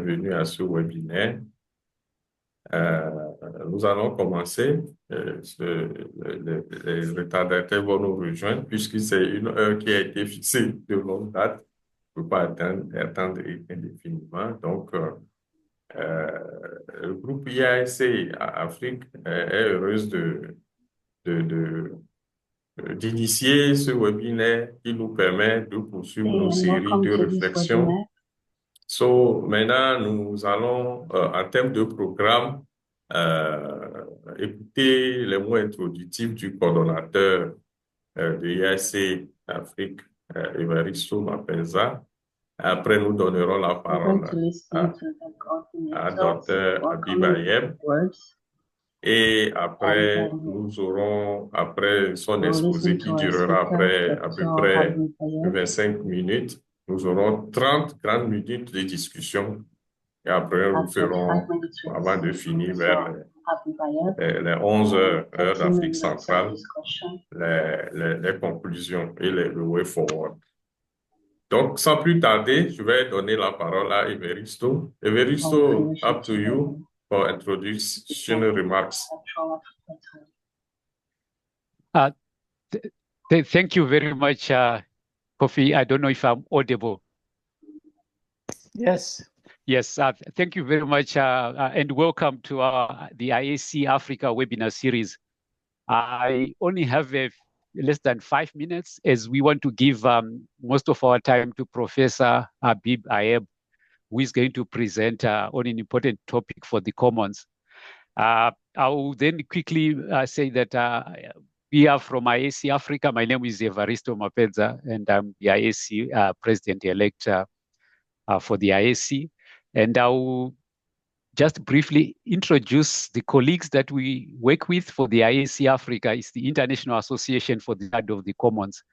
bienvenue à ce webinaire. Nous allons commencer. Les retardataires vont nous rejoindre puisque c'est une heure qui a été fixée de longue date. On ne peut pas attendre indéfiniment. Donc, le groupe IASC Afrique est heureuse d'initier ce webinaire qui nous permet de poursuivre nos séries de réflexions. Maintenant, nous allons, en termes de programme, écouter les mots introductifs du coordonnateur de IAC Afrique, Evaristo Mapenza. Après, nous donnerons la parole à Dr. Habib Ayeb. Et après, nous aurons, après son exposé qui durera à peu près 25 minutes, nous aurons 30 grandes minutes de discussion. Et après, nous ferons, avant de finir vers les 11 heures, heure d'Afrique centrale, les conclusions et le way forward. Donc, sans plus tarder, je vais donner la parole à Evaristo. Evaristo, up to you for introduction remarks. Thank you very much, Kofi. I don't know if I'm audible. Yes. Yes, thank you very much, and welcome to the IAC Africa webinar series. I only have less than 5 minutes as we want to give most of our time to Professor Habib Ayeb, who is going to present on an important topic for the Commons. I will then quickly say that we are from IAC Africa. My name is Evaristo Mapenza, and I'm the IAC President-elect for the IAC. And I will just briefly introduce the colleagues that we work with for the IAC Africa. It's the International Association for the Study of the Commons.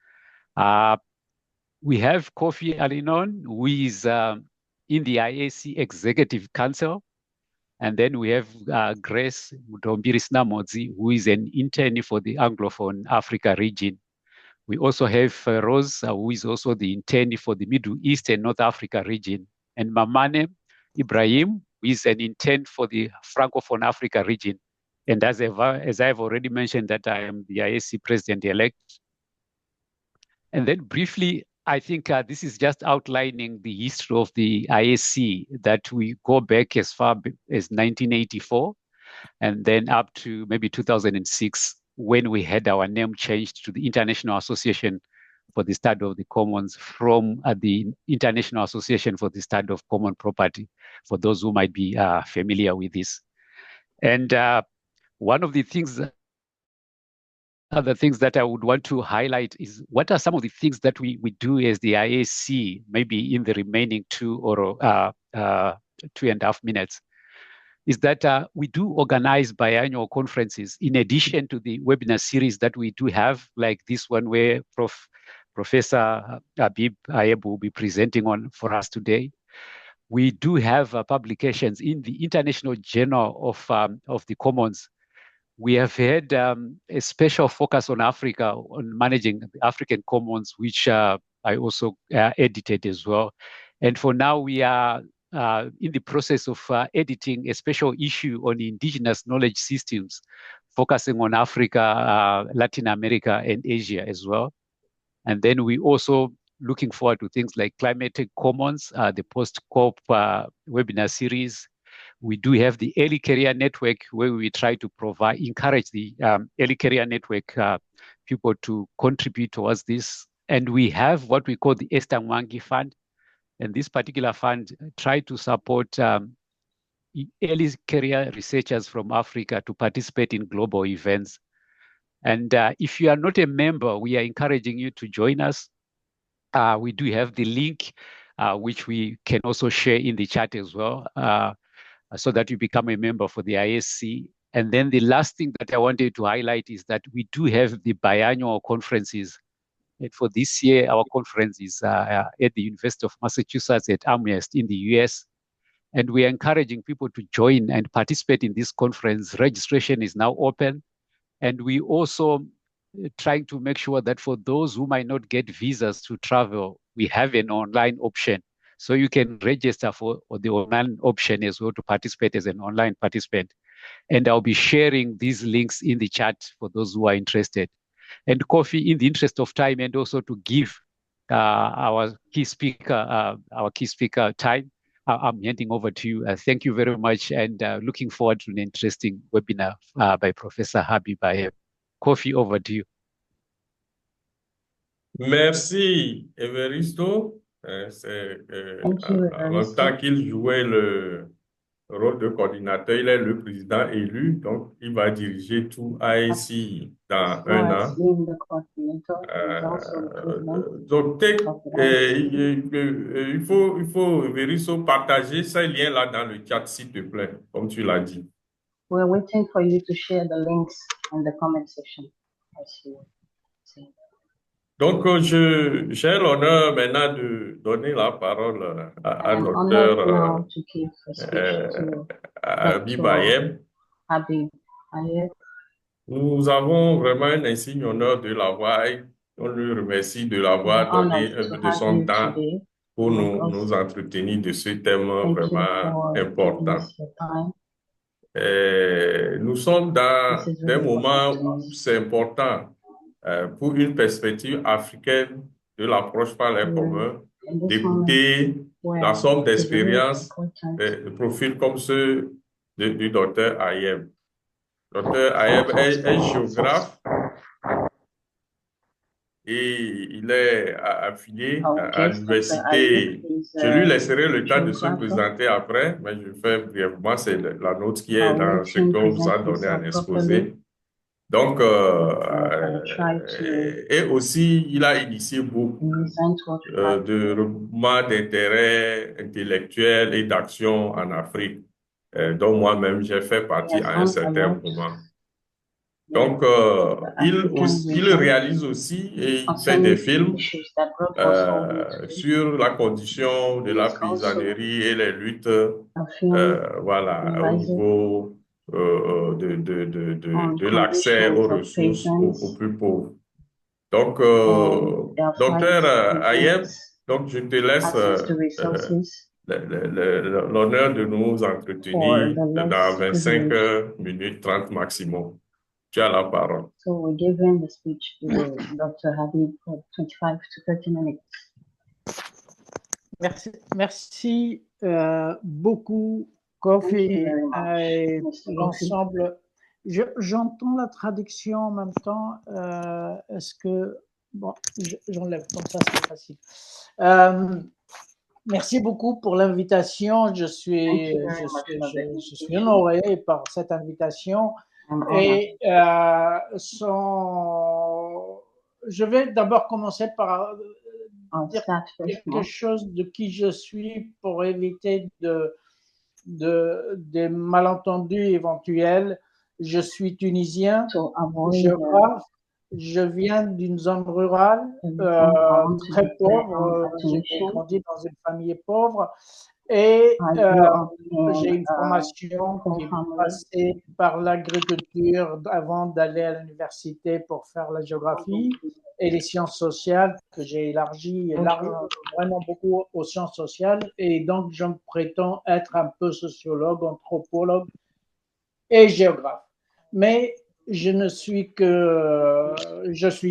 We have Kofi Alinon, who is in the IAC Executive Council. And then we have Grace Mudombiris-Namodzi, who is an intern for the Anglophone Africa region. We also have Rose, who is also the intern for the Middle East and North Africa region. And Mamane Ibrahim, who is an intern for the Francophone Africa region. And as I've already mentioned, that I am the IAC president-elect. And then briefly, I think this is just outlining the history of the IAC, that we go back as far as 1984, and then up to maybe 2006, when we had our name changed to the International Association for the Study of the Commons from the International Association for the Study of Common Property, for those who might be familiar with this. And one of the things, other things that I would want to highlight is what are some of the things that we do as the IAC, maybe in the remaining 2.5 minutes, is that we do organize biannual conferences in addition to the webinar series that we do have, like this one where Professor Habib Ayeb will be presenting on for us today. We do have publications in the International Journal of the Commons. We have had a special focus on Africa, on managing the African Commons, which I also edited as well. And for now, we are in the process of editing a special issue on indigenous knowledge systems, focusing on Africa, Latin America, and Asia as well. And then we also looking forward to things like Climatic Commons, the post-COP webinar series. We do have the Early Career Network, where we try to encourage the Early Career Network people to contribute towards this. And we have what we call the Esther Mwangi Fund. And this particular fund try to support early career researchers from Africa to participate in global events. And if you are not a member, we are encouraging you to join us. We do have the link, which we can also share in the chat as well, so that you become a member for the IAC. And then the last thing that I wanted to highlight is that we do have the biannual conferences. And for this year, our conference is at the University of Massachusetts at Amherst in the US. And we are encouraging people to join and participate in this conference. Registration is now open. And we also trying to make sure that for those who might not get visas to travel, we have an online option So you can register for the online option as well to participate as an online participant. And I'll be sharing these links in the chat for those who are interested. And Kofi, in the interest of time, and also to give our key speaker time, I'm handing over to you. Thank you very much, and looking forward to an interesting webinar by Professor Habib Ayeb. Kofi, over to you. Merci, Evaristo. C'est en même temps qu'il jouait le rôle de coordinateur, il est le président élu, donc il va diriger tout ASI dans un an. Donc, il faut, Evaristo, partager ces liens-là dans le chat, s'il te plaît, comme tu l'as dit. We're waiting for you to share the links in the comment section. Donc, j'ai l'honneur maintenant de donner la parole à Dr. Habib Ayeb. Nous avons vraiment un insigne honneur de l'avoir. On lui remercie de l'avoir donné un peu de son temps pour nous entretenir de ce thème vraiment important. Nous sommes dans des moments où c'est important pour une perspective africaine de l'approche par les communs, d'écouter la somme d'expériences, de profils comme ceux du docteur Ayeb. Docteur Ayeb est géographe et il est affilié à l'université. Je lui laisserai le temps de se présenter après, mais je fais brièvement, c'est la note qui est dans ce qu'on vous a donné en exposé. Donc, et aussi, il a initié beaucoup de regroupements d'intérêts intellectuels et d'actions en Afrique, dont moi-même j'ai fait partie à un certain moment. Donc, il réalise aussi et il fait des films sur la condition de la paysannerie et les luttes, voilà, au niveau de l'accès aux ressources aux plus pauvres. Donc, docteur Ayeb, donc je te laisse l'honneur de nous entretenir dans 25 minutes 30 maximum. Tu as la parole. So we're giving the speech to Dr. Habib for 25 to 30 minutes. Merci beaucoup, Kofi, et l'ensemble. J'entends la traduction en même temps. Est-ce que... Bon, j'enlève, comme ça c'est facile. Merci beaucoup pour l'invitation. Je suis honoré par cette invitation. Et je vais d'abord commencer par dire quelque chose de qui je suis pour éviter des malentendus éventuels. Je suis tunisien, géographe. Je viens d'une zone rurale très pauvre. J'ai grandi dans une famille pauvre et j'ai une formation qui est passée par l'agriculture avant d'aller à l'université pour faire la géographie et les sciences sociales que j'ai élargi vraiment beaucoup aux sciences sociales, et donc je me prétends être un peu sociologue, anthropologue et géographe. Mais je suis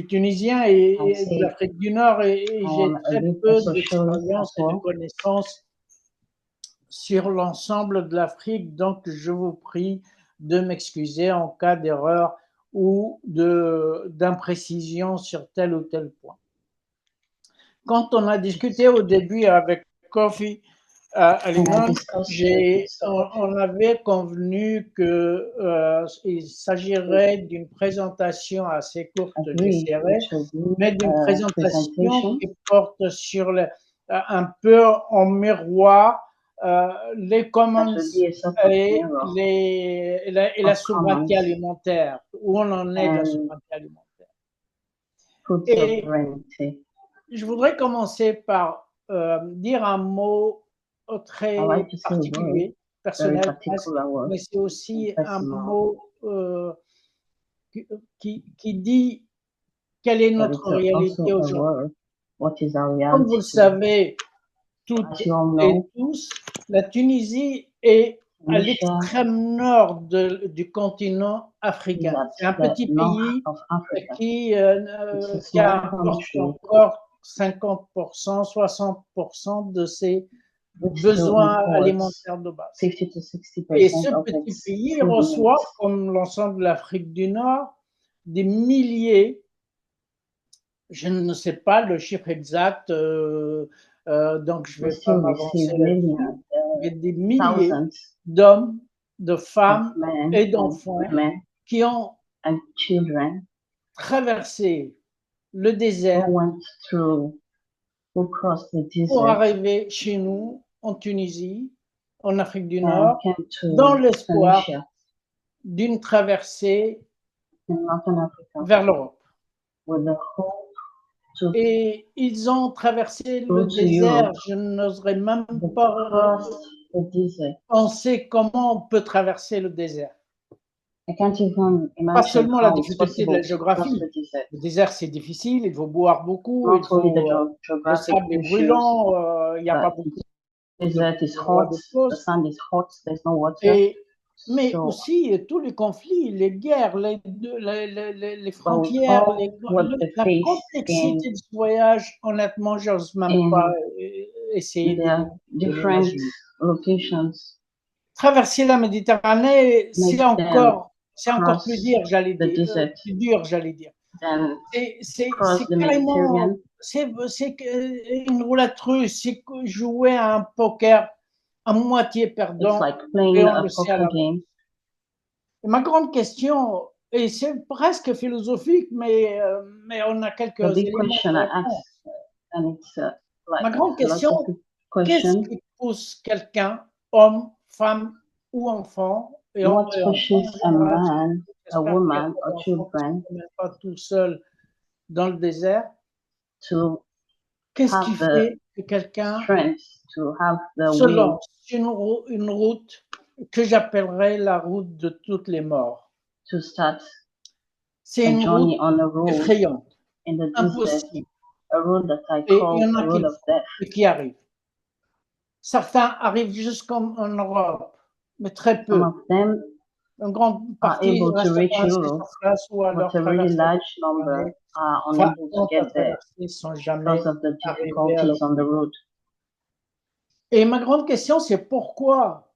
tunisien et de l'Afrique du Nord, et j'ai très peu d'expérience et de connaissances sur l'ensemble de l'Afrique, donc je vous prie de m'excuser en cas d'erreur ou d'imprécision sur tel ou tel point. Quand on a discuté au début avec Kofi, on avait convenu qu'il s'agirait d'une présentation assez courte, j'essaierai, mais d'une présentation qui porte sur un peu en miroir les commons et la souveraineté alimentaire, où on en est de la souveraineté alimentaire. Et je voudrais commencer par dire un mot très particulier, personnel, mais c'est aussi un mot qui dit quelle est notre réalité aujourd'hui. Comme vous le savez, toutes et tous, la Tunisie est à l'extrême nord du continent africain. C'est un petit pays qui apporte encore 50%, 60% de ses besoins alimentaires de base. Et ce petit pays reçoit, comme l'ensemble de l'Afrique du Nord, des milliers, je ne sais pas le chiffre exact, donc je ne vais pas m'avancer, mais des milliers d'hommes, de femmes et d'enfants qui ont traversé le désert pour arriver chez nous, en Tunisie, en Afrique du Nord, dans l'espoir d'une traversée vers l'Europe. Et ils ont traversé le désert, je n'oserais même pas penser comment on peut traverser le désert. Pas seulement la difficulté de la géographie. Le désert, c'est difficile, il faut boire beaucoup, le sable est brûlant, il n'y a pas beaucoup de mais aussi tous les conflits, les guerres, les frontières, la complexité de ce voyage, honnêtement, je n'ose même pas essayer de traverser la Méditerranée, c'est encore plus dur, j'allais dire. C'est carrément, c'est une roulette russe, c'est jouer à un poker à moitié perdant. Et on le sait à l'avance. Ma grande question, et c'est presque philosophique, mais on a quelques éléments. Ma grande question, qu'est-ce qui pousse quelqu'un, homme, femme ou enfant, et pas tout seul dans le désert, qu'est-ce qui fait que quelqu'un se lance sur une route que j'appellerais la route de toutes les morts? C'est une route effrayante, impossible. Et il y en a qui arrivent. Certains arrivent jusqu'en Europe, mais très peu. Une grande partie reste sur place ou alors sont jamais arrivés à l'autre. Et ma grande question, c'est pourquoi?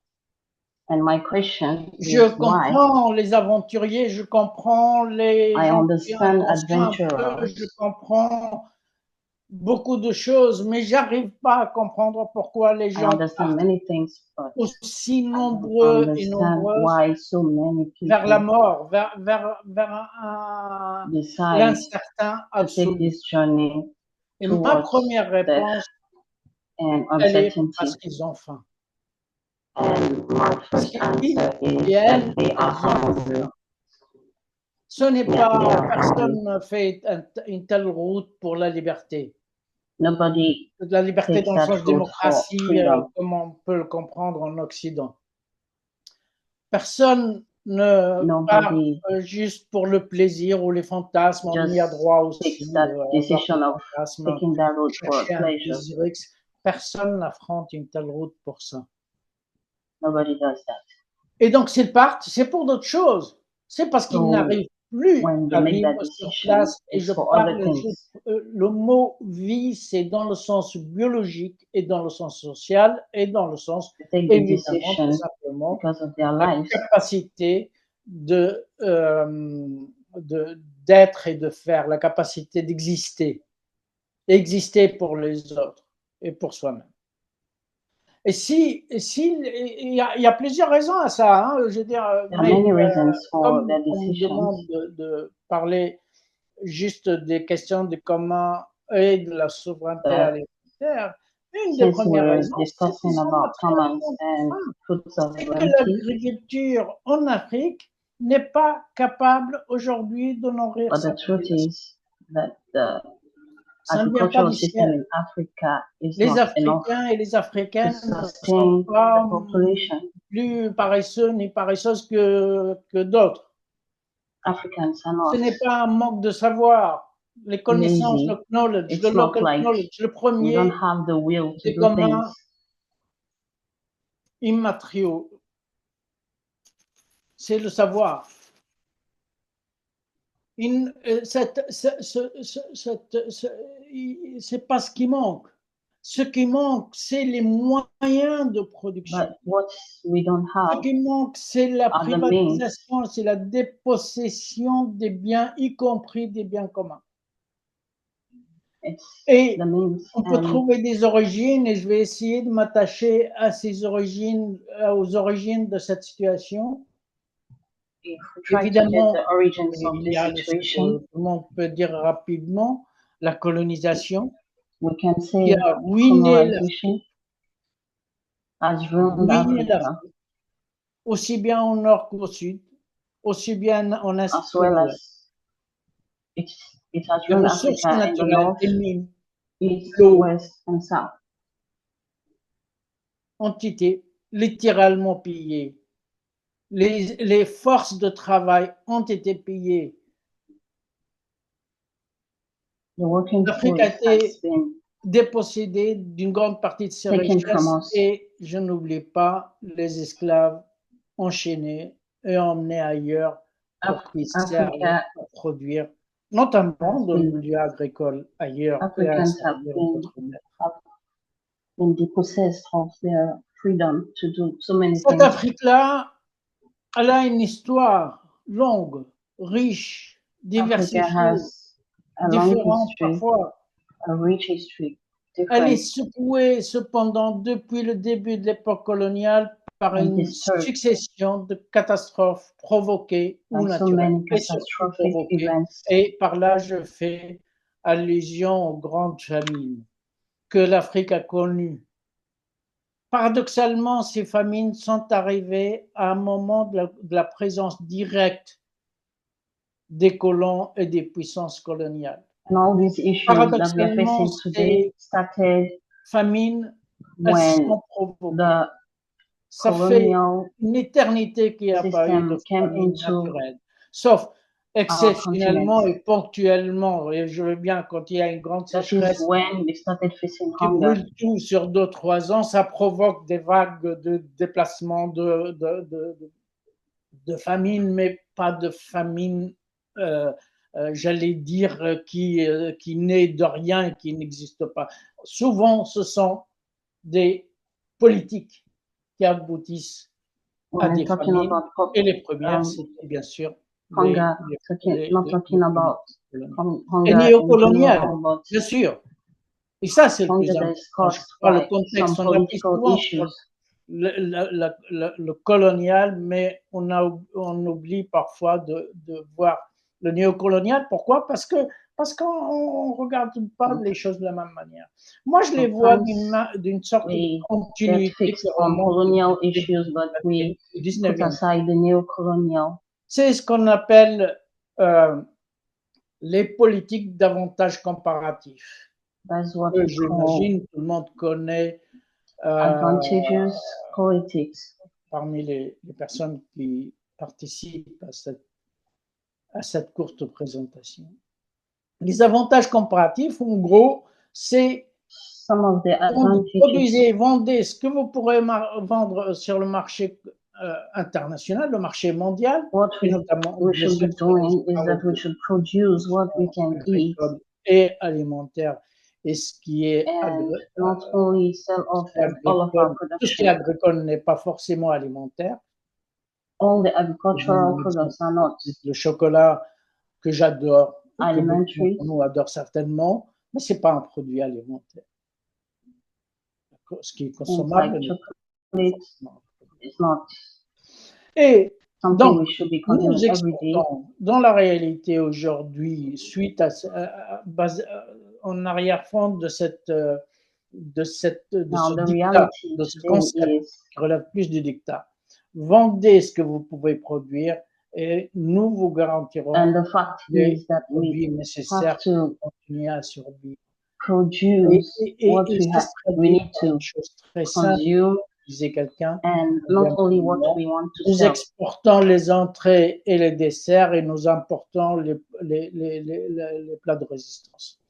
Je comprends les aventuriers, je comprends les gens qui je comprends beaucoup de choses, mais j'arrive pas à comprendre pourquoi les gens aussi nombreux et nombreuses vers la mort, vers l'incertain absolu. Et ma première réponse, elle est parce qu'ils ont faim. Parce qu'ils et elles ont faim. Ce n'est pas, personne ne fait une telle route pour la liberté. La liberté dans le sens démocratie, comme on peut le comprendre en Occident. Personne ne part juste pour le plaisir ou les fantasmes. On y a droit aussi. Personne n'affronte une telle route pour ça. Et donc, s'ils partent, c'est pour d'autres choses. C'est parce qu'ils n'arrivent plus à vivre sur place. Et je parle, le mot vie, c'est dans le sens biologique et dans le sens social et dans le sens, évidemment, tout simplement, la capacité d'être et de faire, la capacité d'exister. Exister pour les autres et pour soi-même. Et il y a plusieurs raisons à ça, hein, je veux dire, comme on me demande de parler juste des questions de comment et de la souveraineté alimentaire, une des premières raisons, c'est que l'agriculture en Afrique n'est pas capable aujourd'hui de nourrir sa population. Ça ne vient pas du ciel. Les Africains et les Africaines ne sont pas plus paresseux ni paresseuses que d'autres. Ce n'est pas un manque de savoir, les connaissances, lazy. le knowledge, It's le not local like knowledge, le we premier, don't have the will to des do communs things. immatériaux, c'est le savoir. C'est pas ce qui manque. Ce qui manque, c'est les moyens de production. But what we don't Ce have qui manque, c'est la are the means. privatisation, c'est la dépossession des biens, y compris des biens communs. It's Et the means. on peut trouver des origines, et je vais essayer de m'attacher à ces origines, aux origines de cette situation. If we try to get Évidemment, the origins of il the y a ce que situation, tout le monde peut dire rapidement, la colonisation, we can qui say a ruiné colonization has ruined Africa, aussi bien au nord qu'au sud, aussi bien en est as well as it has les ruined ressources Africa in the naturelles, north, les mines, east, l'eau, west, and south. ont été littéralement pillées. Les forces de travail ont été pillées. L'Afrique a été dépossédée d'une grande partie de ses richesses et, je n'oublie pas, les esclaves enchaînés et emmenés ailleurs pour qu'ils servent à produire, notamment dans le milieu agricole ailleurs. Africans have been depossessed of their freedom to do so many things. Cette Afrique-là, elle a une histoire longue, riche, diversifiée, différente parfois. A rich history, elle est secouée cependant depuis le début de l'époque coloniale par une succession de catastrophes provoquées ou naturelles. Et par là, je fais allusion aux grandes famines que l'Afrique a connues. Paradoxalement, ces famines sont arrivées à un moment de la présence directe des colons et des puissances coloniales. And all these issues that we are facing today started famines, when the ça fait une éternité qu'il n'y a pas eu de famine naturelle, sauf exceptionnellement et ponctuellement. Et je veux bien, quand il y a une grande sécheresse qui brûle tout sur 2-3 ans, ça provoque des vagues de déplacement, de famine, mais pas de famine j'allais dire, qui naît de rien et qui n'existe pas. Souvent, ce sont des politiques qui aboutissent à des famines. Et les premières, c'était bien sûr les néocoloniales, bien sûr. Et ça, c'est le plus important. Le contexte, on appuie souvent sur le colonial, mais on oublie parfois de voir le néocolonial. Pourquoi? Parce qu'on ne regarde pas les choses de la même manière. Moi, je les vois d'une sorte de continuité. C'est ce qu'on appelle les politiques d'avantages comparatifs. J'imagine tout le monde connaît advantageous politics. Parmi les personnes qui participent à cette courte présentation. Les avantages comparatifs, en gros, c'est produisez, vendez ce que vous pourrez vendre sur le marché international, le marché mondial. What we should be doing is that we should produce what we can eat et alimentaire. Et ce qui est not only sell off all of our production. Tout ce qui est agricole n'est pas forcément alimentaire. All the agricultural products are not. Le chocolat que j'adore, alimentary. Nous adore certainement, mais c'est pas un produit alimentaire. Ce qui est consommable. It's not. Et donc, nous exportons dans la réalité aujourd'hui, suite en arrière-fond de ce concept qui relève plus du dictat. Vendez ce que vous pouvez produire et nous vous garantirons les produits nécessaires pour continuer à survivre. Produce what we need to très simple. disait quelqu'un. And not only what we want to Nous sell. exportons les entrées et les desserts et nous importons les plats de résistance.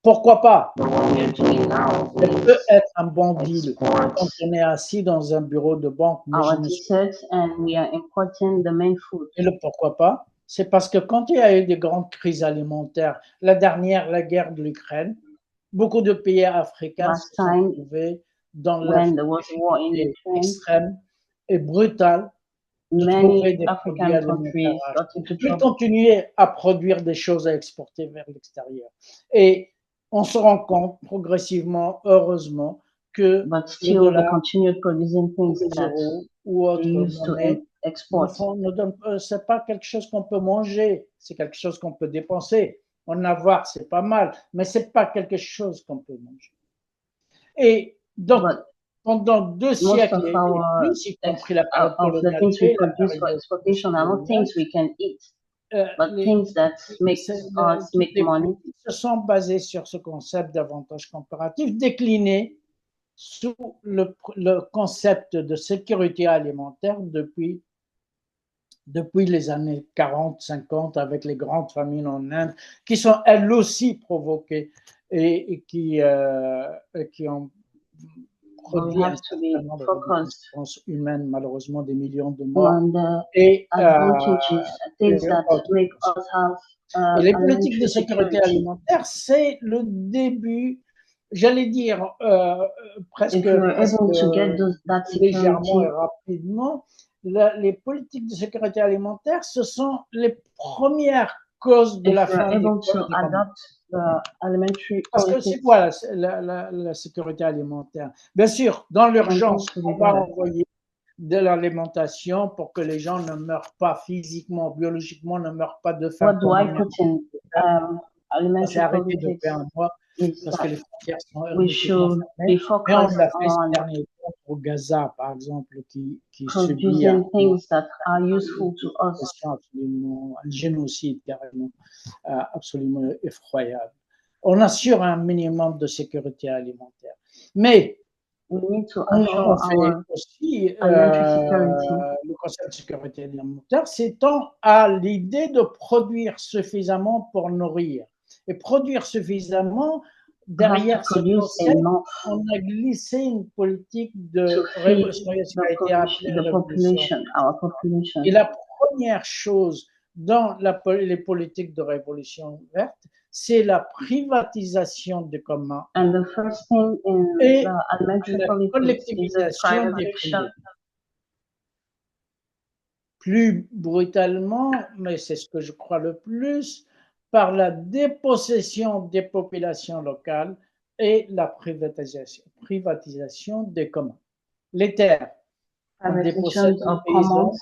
Pourquoi pas? Ça peut être un bon deal quand on est assis dans un bureau de banque. Our desserts and we are importing the main food. Et le pourquoi pas? C'est parce que quand il y a eu des grandes crises alimentaires, la dernière, la guerre de l'Ukraine, beaucoup de pays africains se sont trouvés dans la extrême et brutale de trouver des produits alimentaires. Ils continuaient à produire des choses à exporter vers l'extérieur. Et on se rend compte progressivement, heureusement, que le dollar, ou autre monnaie, c'est pas quelque chose qu'on peut manger, c'est quelque chose qu'on peut dépenser. En avoir, c'est pas mal, mais c'est pas quelque chose qu'on peut manger. Et donc, pendant 2 siècles et plus, y compris la période coloniale, se sont basés sur ce concept d'avantage comparatif décliné sous le concept de sécurité alimentaire depuis les années 40-50 avec les grandes famines en Inde qui sont elles aussi provoquées et qui ont produit un certain nombre de conséquences humaines, malheureusement des millions de morts. Et les politiques de sécurité alimentaire, c'est le début, j'allais dire presque légèrement et rapidement, les politiques de sécurité alimentaire, ce sont les premières causes de la fin des parce que c'est quoi la sécurité alimentaire? Bien sûr, dans l'urgence, on va envoyer de l'alimentation pour que les gens ne meurent pas physiquement, biologiquement, ne meurent pas de faim. C'est arrêté depuis un mois parce que les frontières sont fermées. Et on l'a fait ces derniers temps pour Gaza, par exemple, qui subit un génocide carrément absolument effroyable. On assure un minimum de sécurité alimentaire. Mais on fait aussi le concept de sécurité alimentaire, s'étend à l'idée de produire suffisamment pour nourrir. Et produire suffisamment, derrière ce concept, on a glissé une politique de révolution. Et la première chose dans les politiques de révolution verte, c'est la privatisation des communs et la collectivisation des privés. Plus brutalement, mais c'est ce que je crois le plus, par la dépossession des populations locales et la privatisation des communs. Les terres, on dépossède les paysans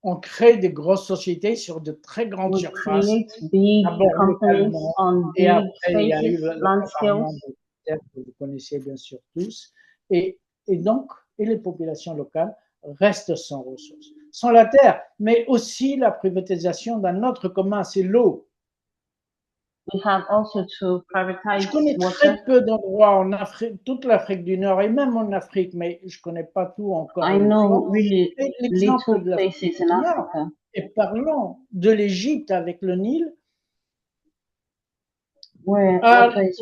on crée des grosses sociétés sur de très grandes surfaces. D'abord localement, et après il y a eu l'accaparement des terres que vous connaissez bien sûr tous. Et donc, les populations locales restent sans ressources. Sans la terre, mais aussi la privatisation d'un autre commun, c'est l'eau. Je connais très peu d'endroits en Afrique, toute l'Afrique du Nord et même en Afrique, mais je ne connais pas tout encore. L'exemple de l'Afrique du Nord, et parlons de l'Égypte avec le Nil, au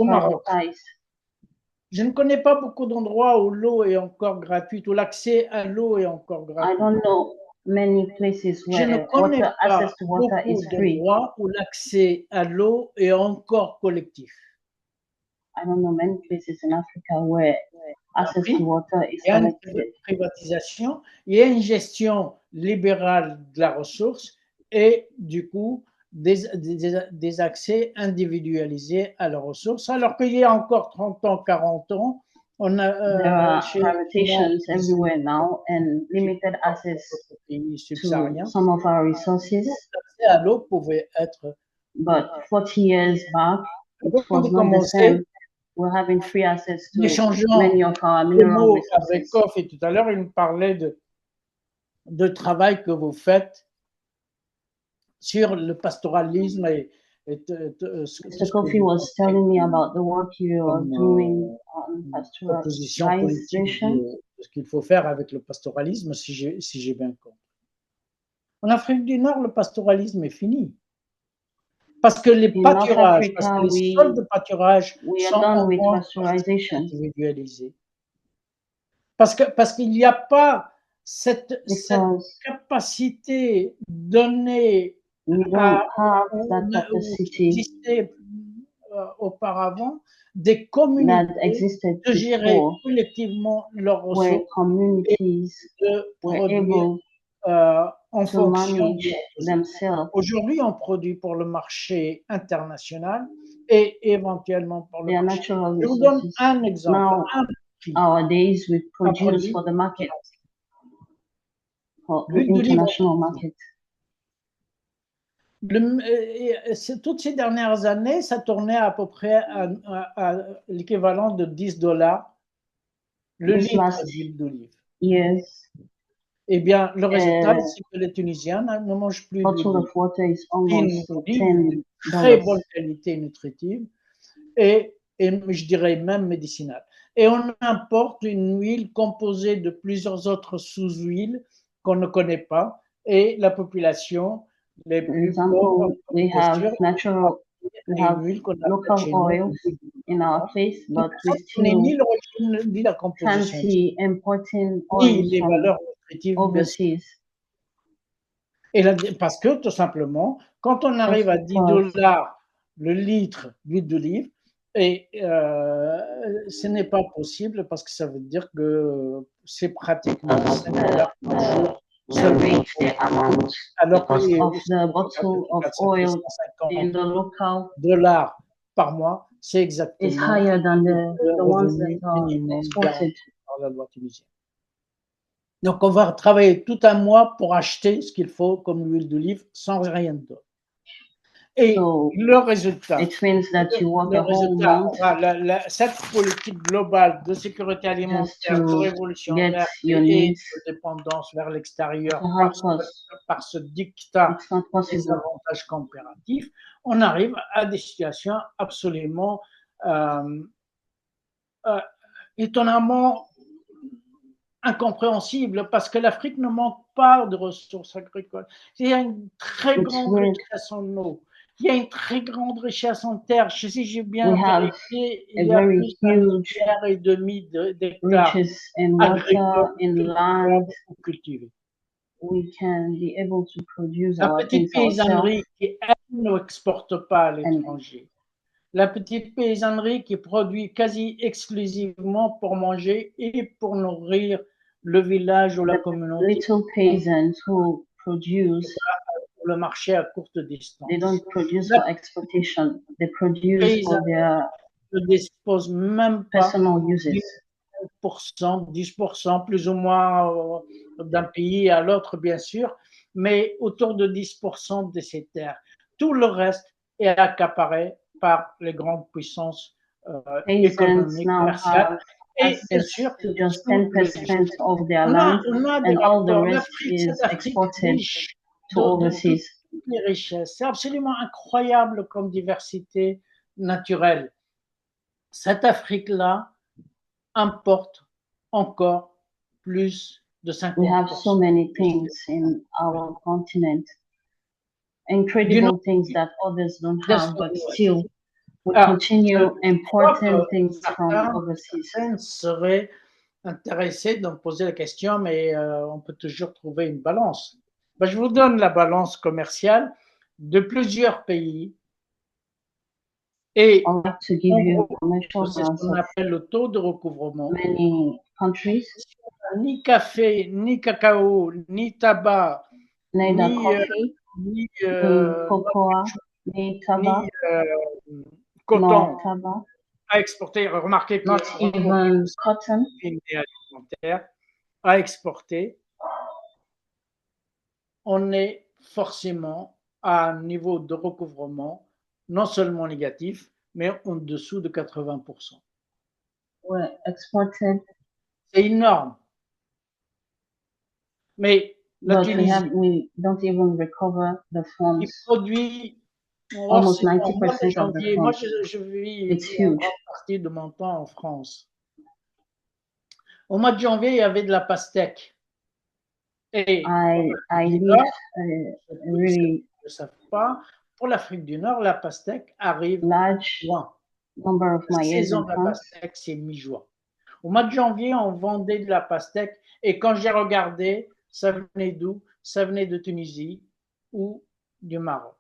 Maroc. Je ne connais pas beaucoup d'endroits où l'eau est encore gratuite, où l'accès à l'eau est encore gratuit. Je ne connais pas beaucoup d'endroits où l'accès à l'eau est encore collectif. Il y a une privatisation, il y a une gestion libérale de la ressource et du coup des accès individualisés à la ressource, alors qu'il y a encore 30 ans, 40 ans, on a privatizations everywhere now and limited access to some of our resources. À l'eau pouvait être. But 40 years back, it was not the same. We're having free access to many of our mineral resources. Avec Kof et tout à l'heure, il me parlait de travail que vous faites sur le pastoralisme et Mr. Kofi was telling me about the work you are doing on pastoralization. De ce qu'il faut faire avec le pastoralisme, si j'ai bien compris. En Afrique du Nord, le pastoralisme est fini. Parce que les pâturages, parce que les sols de pâturage sont individualisés. Parce qu'il n'y a pas cette capacité donnée existait auparavant des communautés de gérer collectivement leurs ressources et de produire en fonction de Aujourd'hui, on produit pour le marché international et éventuellement pour le marché. Je vous donne un exemple. Nowadays, we produce for the market, for the international market. Toutes ces dernières années, ça tournait à peu près à l'équivalent de $10 le litre d'huile d'olive. Yes. Eh bien, le résultat, c'est que les Tunisiens ne mangent plus de très bonne qualité nutritive et je dirais même médicinale. Et on importe une huile composée de plusieurs autres sous-huiles qu'on ne connaît pas et la population les plus pauvres, we have local oils in our place, but we still fancy importing oils from overseas. Et là, parce que tout simplement, quand on arrive à $10 le litre d'huile d'olive, et ce n'est pas possible parce que ça veut dire que c'est pratiquement $5 par jour. Alors que the bottle of oil in the local dollars par mois, c'est exactement is higher than the ones that are exported. Par la loi tunisienne. Donc, on va travailler tout un mois pour acheter ce qu'il faut comme huile d'olive sans rien d'autre. Et le résultat, cette politique globale de sécurité alimentaire, de révolution verte et de dépendance vers l'extérieur par ce dictat des avantages comparatifs, on arrive à des situations absolument étonnamment incompréhensibles parce que l'Afrique ne manque pas de ressources agricoles. Il y a une très grande richesse en eau. Il y a une très grande richesse en terre. Je sais, j'ai bien vérifié, il y a plus d'1,5 milliard d'hectares agricoles cultivés. La petite paysannerie qui, elle, n'exporte pas à l'étranger. La petite paysannerie qui produit quasi exclusivement pour manger et pour nourrir le village ou la communauté. Little peasants who produce le marché à courte distance. They don't produce for exportation. They produce for their ne dispose même pas personal uses. 10%, plus ou moins d'un pays à l'autre, bien sûr, mais autour de 10% de ces terres. Tout le reste est accaparé par les grandes puissances économiques, commerciales. Et bien sûr, just 10% of their land, and all the rest is exported to overseas. Les richesses, c'est absolument incroyable comme diversité naturelle. Cette Afrique-là importe encore plus de 50%. We have so many things in our continent, incredible things that others don't have, but still we continue importing things from overseas. Certains seraient intéressés de me poser la question, mais on peut toujours trouver une balance. Ben, je vous donne la balance commerciale de plusieurs pays. Et c'est ce qu'on appelle le taux de recouvrement. Ni café, ni cacao, ni tabac, ni cocoa, ni tabac, coton à exporter. Remarquez que cotton alimentaire à exporter. On est forcément à un niveau de recouvrement non seulement négatif, mais en dessous de 80%. Ouais, exported. C'est énorme. Mais la Tunisie, we don't even recover the funds. Qui produit almost 90% of the moi, food. je vis It's une huge. grande partie de mon temps en France. Au mois de janvier, il y avait de la pastèque. Et I live really ne savent pas, pour l'Afrique du Nord, la pastèque arrive large juin. number of my La years saison in de la France. pastèque, c'est mi-juin. Au mois de janvier, on vendait de la pastèque et quand j'ai regardé, ça venait d'où? Ça venait de Tunisie ou du Maroc.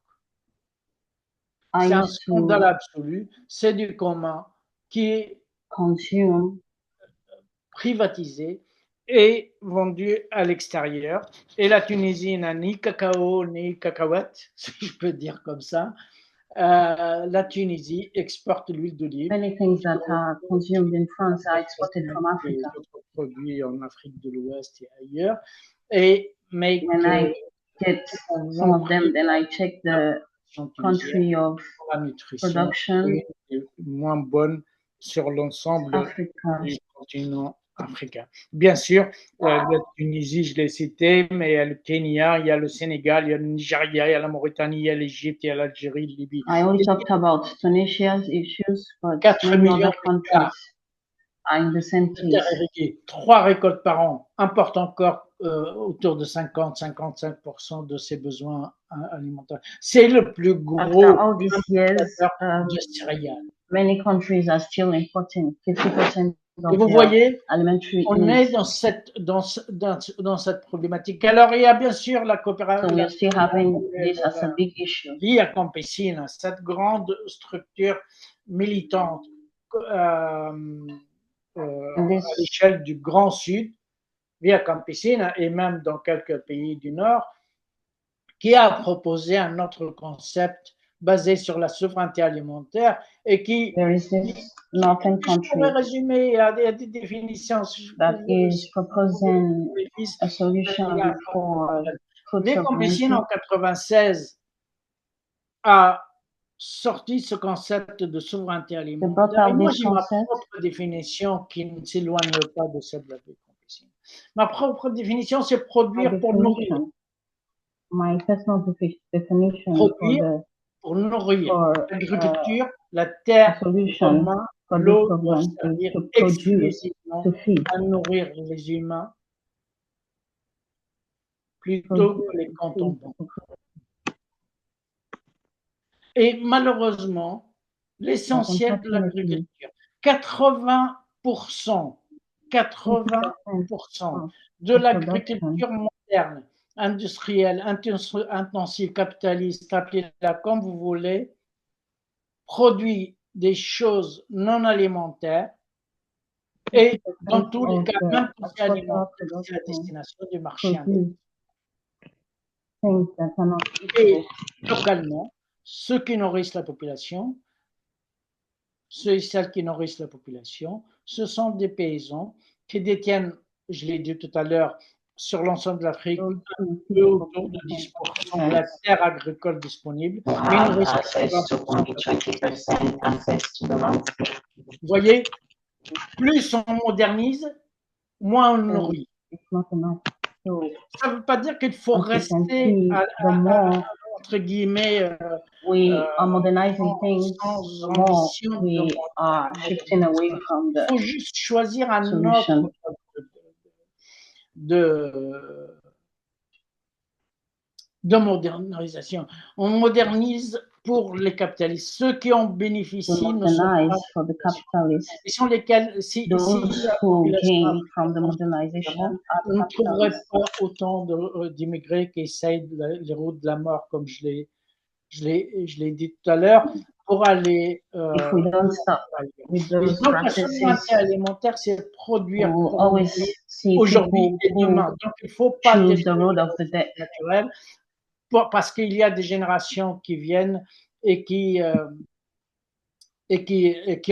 C'est un scandale absolu. C'est du commun qui est privatisé et vendu à l'extérieur. Et la Tunisie n'a ni cacao ni cacahuète, si je peux dire comme ça. La Tunisie exporte l'huile d'olive. Many things that are consumed in France are exported from Africa. D'autres produits en Afrique de l'Ouest et ailleurs. Et mais when I get some of them, then I check the country of la nutrition production. Est moins bonne sur l'ensemble du continent africain. Bien sûr, la Tunisie, je l'ai cité, mais il y a le Kenya, il y a le Sénégal, il y a le Nigeria, il y a la Mauritanie, il y a l'Égypte, il y a l'Algérie, la Libye. I only talked about Tunisia's issues, but many other countries are in the same case. 3 récoltes par an importent encore autour de 50-55% de ses besoins alimentaires. C'est le plus gros de céréales. Many countries are still importing 50% et vous voyez, on est dans cette problématique. Alors, il y a bien sûr la coopération. Via Campesina, cette grande structure militante à l'échelle du Grand Sud, Via Campesina, et même dans quelques pays du Nord, qui a proposé un autre concept basé sur la souveraineté alimentaire et qui je pourrais résumer, il y a des définitions. That is proposing a solution for food Via Campesina en 96 a sorti ce concept de souveraineté alimentaire. Et moi, j'ai ma propre définition qui ne s'éloigne pas de celle de la Via Campesina. Ma propre définition, c'est produire pour nourrir. My personal definition produire pour nourrir. L'agriculture, la terre, l'eau doivent servir exclusivement à nourrir les humains plutôt que les contempants. Et malheureusement, l'essentiel de l'agriculture, 80% de l'agriculture moderne, industrielle, intensive, capitaliste, appelez-la comme vous voulez, produit des choses non alimentaires et dans tous les cas, même quand c'est alimentaire, c'est à destination du marché. Et localement, ceux qui nourrissent la population, ceux et celles qui nourrissent la population, ce sont des paysans qui détiennent, je l'ai dit tout à l'heure, sur l'ensemble de l'Afrique, autour de 10% de la terre agricole disponible. Vous voyez, plus on modernise, moins on nourrit. Ça ne veut pas dire qu'il faut rester entre guillemets we are modernizing things more. We are shifting away from the il faut juste choisir un solution. autre de modernisation. On modernise pour les capitalistes. Ceux qui en bénéficient ne sont pas for the capitalists. Ils sont lesquels, Those who gain from the modernization on ne trouverait pas autant d'immigrés qui essayent les routes de la mort, comme je l'ai dit tout à l'heure, pour aller. If we don't stop with those donc, la souveraineté alimentaire, c'est produire aujourd'hui et demain. Donc, il ne faut pas naturel, parce qu'il y a des générations qui viennent et qui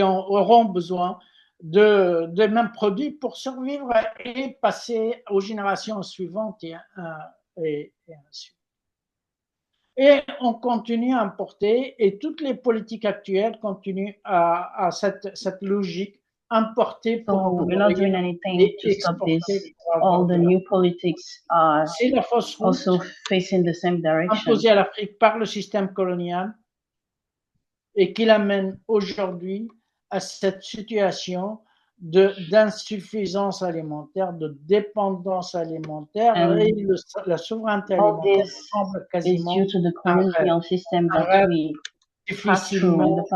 auront besoin de mêmes produits pour survivre et passer aux générations suivantes et ainsi. Et on continue à importer et toutes les politiques actuelles continuent à cette logique importer pour we're not doing anything to stop this. All the new politics are also facing the same direction. Imposée à l'Afrique par le système colonial et qui l'amène aujourd'hui à cette situation d'insuffisance alimentaire, de dépendance alimentaire, et la souveraineté alimentaire semble quasiment difficilement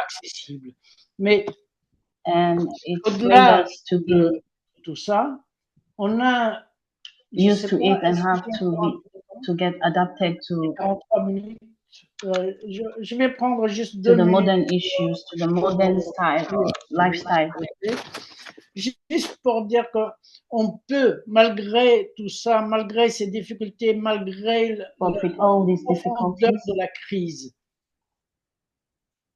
accessible. Mais au-delà de tout ça, on a used to it and have to get adapted to 43 minutes. Je vais prendre juste 2 minutes. Modern issues, to the modern style, lifestyle. Juste pour dire qu'on peut, malgré tout ça, malgré ces difficultés, malgré la profondeur de la crise,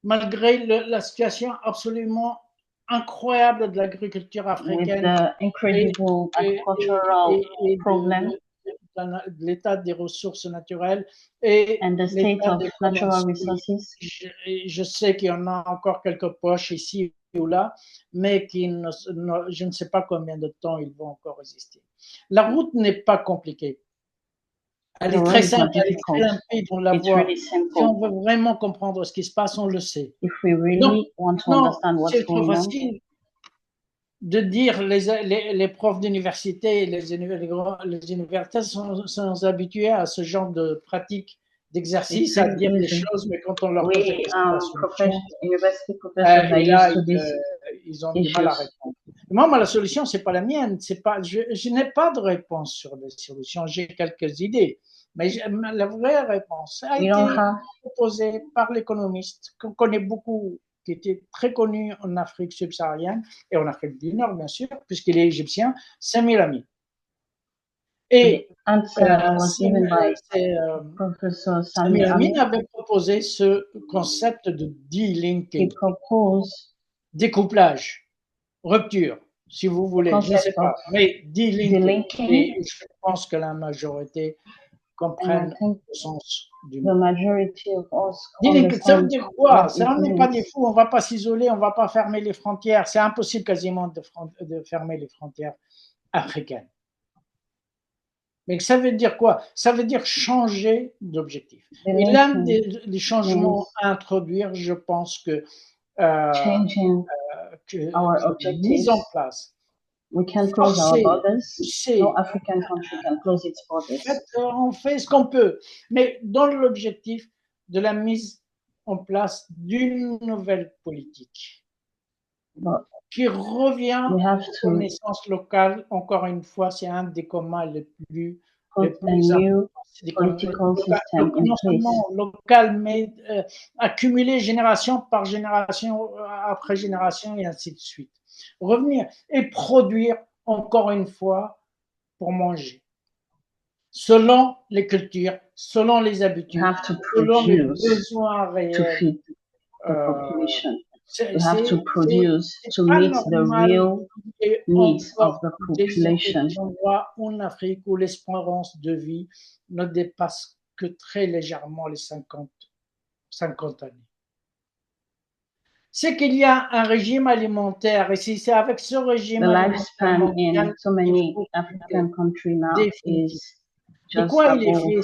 malgré la situation absolument incroyable de l'agriculture africaine, de l'état des ressources naturelles et l'état des ressources. Je sais qu'il y en a encore quelques poches ici ou là, mais je ne sais pas combien de temps ils vont encore résister. La route n'est pas compliquée. Elle est très simple, elle est très limpide, on la voit. Si on veut vraiment comprendre ce qui se passe, on le sait. C'est trop facile de dire les profs d'université et les universitaires sont habitués à ce genre de pratique, d'exercice, à dire des choses, mais quand on leur pose des questions, ils ont du mal à répondre. Moi, la solution, c'est pas la mienne. Je n'ai pas de réponse sur les solutions. J'ai quelques idées. Mais la vraie réponse a été proposée par l'économiste qu'on connaît beaucoup, qui était très connu en Afrique subsaharienne et en Afrique du Nord, bien sûr, puisqu'il est égyptien, Sami Lamy. Et Sami Lamy avait proposé ce concept de de-linking, découplage, rupture, si vous voulez, je ne sais pas, mais de-linking. Et je pense que la majorité comprennent le sens du mot. Ça veut dire quoi? Ça, on n'est pas des fous, on ne va pas s'isoler, on ne va pas fermer les frontières. C'est impossible quasiment de fermer les frontières africaines. Mais ça veut dire quoi? Ça veut dire changer d'objectif. Et l'un des changements à introduire, je pense que mise en place. We can close our borders. No African country can close its borders. On fait ce qu'on peut, mais dans l'objectif de la mise en place d'une nouvelle politique qui revient aux connaissances locales. Encore une fois, c'est un des communs les plus non seulement local, mais accumulé génération par génération après génération et ainsi de suite. Revenir et produire encore une fois pour manger, selon les cultures, selon les habitudes, selon les besoins réels. You have to produce to meet the real needs of the population. En Afrique où l'espérance de vie ne dépasse que très légèrement les 50 années. C'est qu'il y a un régime alimentaire et c'est avec ce régime alimentaire in so many African countries now is just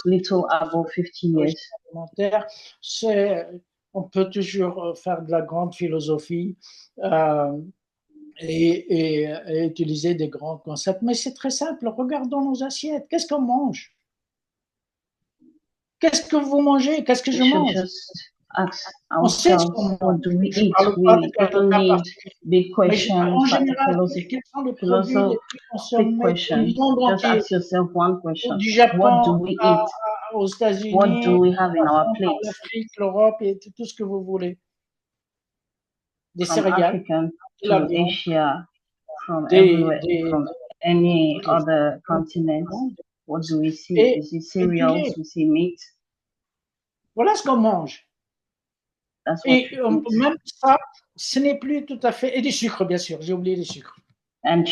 little above 50 years. On peut toujours faire de la grande philosophie et utiliser des grands concepts, mais c'est très simple. Regardons nos assiettes. Qu'est-ce qu'on mange? Qu'est-ce que vous mangez? Qu'est-ce que je mange? On sait ce qu'on mange. We don't need big questions. En général, quels sont les produits les plus consommés du monde entier? Just ask yourself one question. Du Japon What do we eat? aux États-Unis, what do we have in our plate? L'Afrique, l'Europe et tout ce que vous voulez. Des from céréales, Africa de la to viande, Asia, from everywhere, from any other continent. What do we see? We see cereals, we see meat. Voilà ce qu'on mange. Et même ça, ce n'est plus tout à fait... Et du sucre, bien sûr, j'ai oublié les sucres.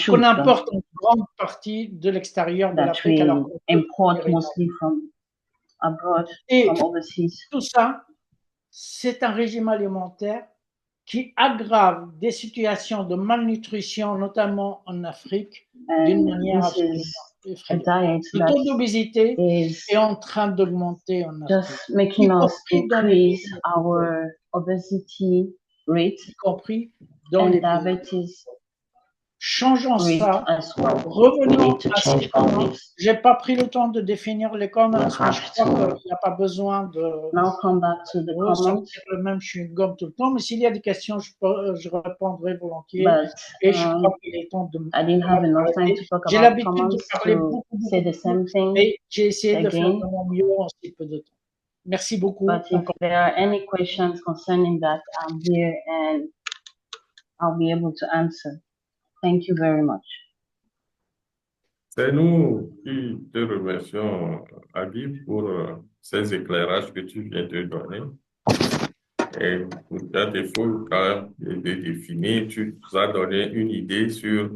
Qu'on importe une grande partie de l'extérieur de l'Afrique. Alors import mostly from abroad, from overseas. Tout ça, c'est un régime alimentaire qui aggrave des situations de malnutrition, notamment en Afrique, d'une manière absolument effrayante. Le taux d'obésité est en train d'augmenter en Afrique. Just making us increase our obesity rate, y compris dans les pays. diabetes. Changeons ça, revenons à ces comments. Je n'ai pas pris le temps de définir les comments, mais je crois qu'il n'y a pas besoin de ressortir le même chewing-gum tout le temps, mais s'il y a des questions, je répondrai volontiers. Et je crois qu'il est temps de j'ai l'habitude de parler beaucoup, et j'ai essayé de faire de mon mieux en si peu de temps. Merci beaucoup. But if there are any questions concerning that, I'm here and I'll be able to answer. Thank you very much. C'est nous qui te remercions, Habib, pour ces éclairages que tu viens de donner. Et à défaut quand même de définir, tu nous as donné une idée sur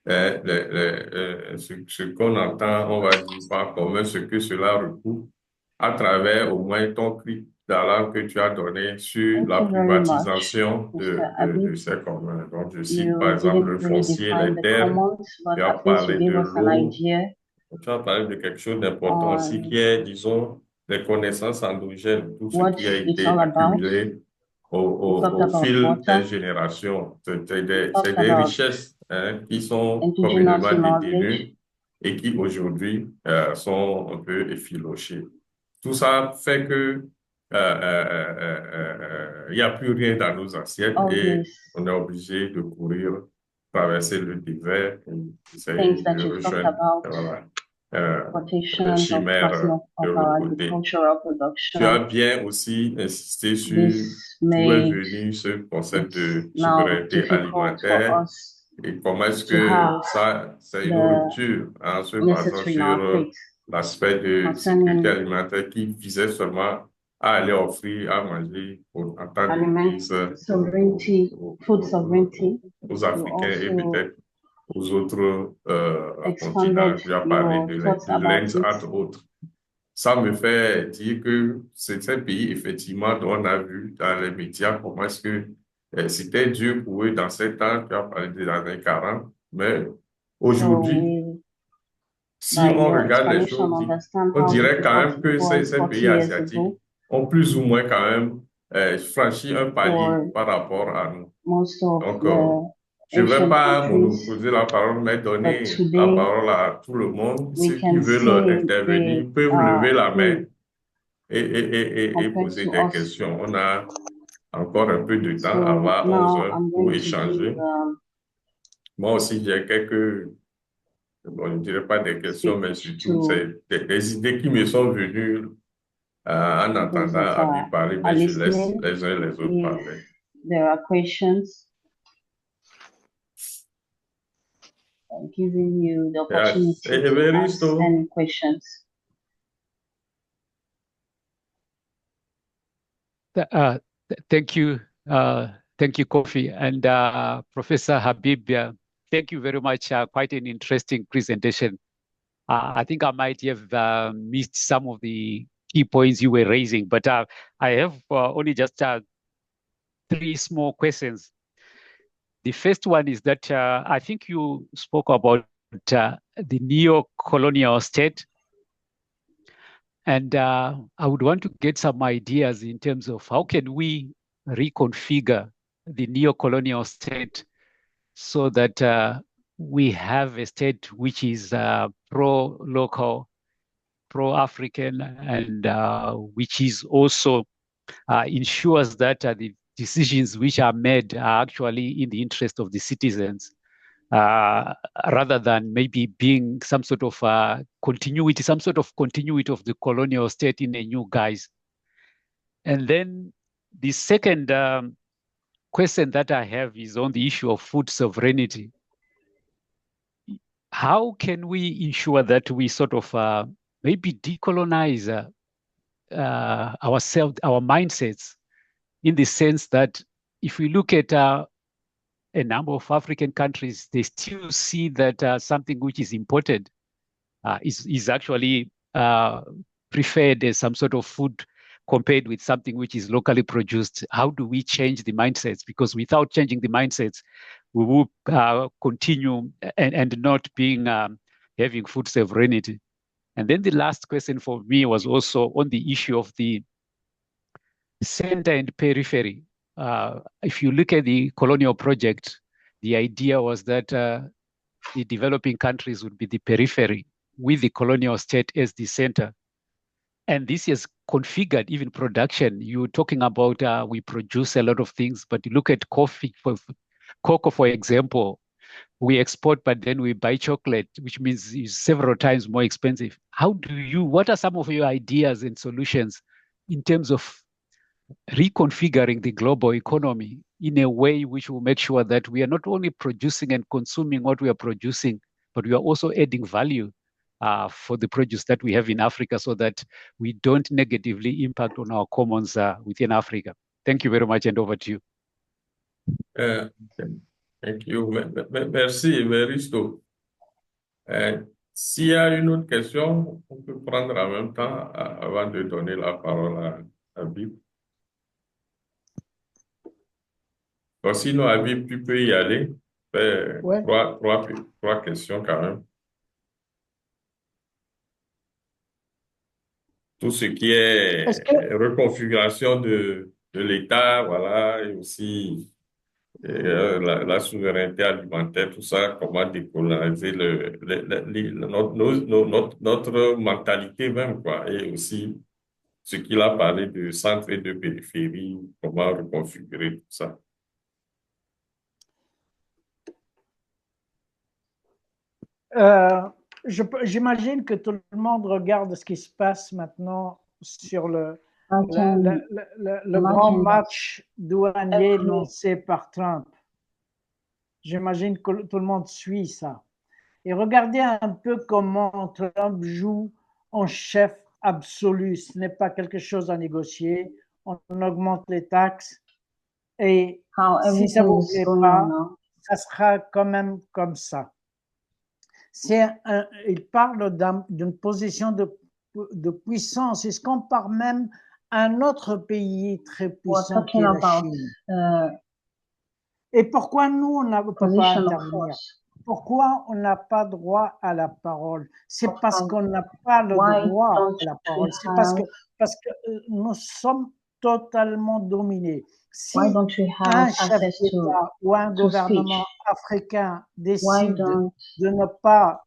ce qu'on entend, on va dire, par commun, ce que cela recoupe, à travers au moins ton cri d'alarme que tu as donné sur la privatisation de ces communs. Donc, je cite par exemple le foncier, les terres, tu as parlé de l'eau, tu as parlé de quelque chose d'important aussi qui est, disons, les connaissances endogènes, tout ce qui a été accumulé au fil des générations. C'est des richesses qui sont communément détenues et qui aujourd'hui sont un peu effilochées. Tout ça fait que il n'y a plus rien dans nos assiettes et on est obligé de courir, traverser le désert, essayer de rejoindre les chimères de l'autre côté. Tu as bien aussi insisté sur d'où est venu ce concept de souveraineté alimentaire et comment est-ce que ça, c'est une rupture en se basant sur l'aspect de sécurité alimentaire qui visait seulement à aller offrir à manger en tant que aux Africains et peut-être aux autres continents. Tu as parlé de l'Inde, entre autres. Ça me fait dire que c'est un pays, effectivement, dont on a vu dans les médias comment est-ce que c'était dur pour eux dans ces temps. Tu as parlé des années 40, mais aujourd'hui, si on regarde les choses, on dirait quand même que ces pays asiatiques ont plus ou moins quand même franchi un palier par rapport à nous. Donc, je ne vais pas monopoliser la parole, mais donner la parole à tout le monde. Ceux qui veulent intervenir peuvent lever la main et poser des questions. On a encore un peu de temps avant 11 heures pour échanger. Moi aussi, j'ai quelques, bon, je ne dirais pas des questions, mais surtout des idées qui me sont venues en entendant Habib parler, mais je laisse les uns et les autres parler. There are questions. I'm giving you the opportunity to ask any questions. Thank you, Kofi, and Professor Habib. Thank you very much. Quite an interesting presentation. I think I might have missed some of the key points you were raising, but I have only just 3 small questions. The first one is that I think you spoke about the neo-colonial state. And I would want to get some ideas in terms of how can we reconfigure the neo-colonial state so that we have a state which is pro-local, pro-African, and which is also ensures that the decisions which are made are actually in the interest of the citizens, rather than maybe being some sort of continuity of the colonial state in a new guise. And then the second question that I have is on the issue of food sovereignty. How can we ensure that we sort of maybe decolonize ourselves, our mindsets, in the sense that if we look at a number of African countries, they still see that something which is imported is actually preferred as some sort of food compared with something which is locally produced. How do we change the mindsets? Because without changing the mindsets, we will continue and not being having food sovereignty. And then the last question for me was also on the issue of the center and periphery. If you look at the colonial project, the idea was that the developing countries would be the periphery with the colonial state as the center. And this is configured even production. You're talking about we produce a lot of things, but you look at cocoa, for example, we export, but then we buy chocolate, which means it's several times more expensive. What are some of your ideas and solutions in terms of reconfiguring the global economy in a way which will make sure that we are not only producing and consuming what we are producing, but we are also adding value for the produce that we have in Africa so that we don't negatively impact on our commons within Africa. Thank you very much, and over to you. Thank you. Merci, Evaristo. S'il y a une autre question, on peut prendre en même temps avant de donner la parole à Habib. Sinon, Habib, tu peux y aller. Ouais. Trois questions quand même. Tout ce qui est reconfiguration de l'État, voilà, et aussi la souveraineté alimentaire, tout ça, comment décoloniser notre mentalité même, quoi, et aussi ce qu'il a parlé de centre et de périphérie, comment reconfigurer tout ça. J'imagine que tout le monde regarde ce qui se passe maintenant sur le grand match douanier lancé par Trump. J'imagine que tout le monde suit ça. Et regardez un peu comment Trump joue en chef absolu. Ce n'est pas quelque chose à négocier. On augmente les taxes et si ça ne vous plaît pas, ça sera quand même comme ça. Il parle d'une position de puissance. Il se compare même à un autre pays très puissant qui est la Chine. Et pourquoi nous, on ne peut pas intervenir? Pourquoi on n'a pas droit à la parole? C'est parce qu'on n'a pas le droit à la parole. C'est parce que nous sommes totalement dominés. Si un chef d'État ou un gouvernement africain décide de ne pas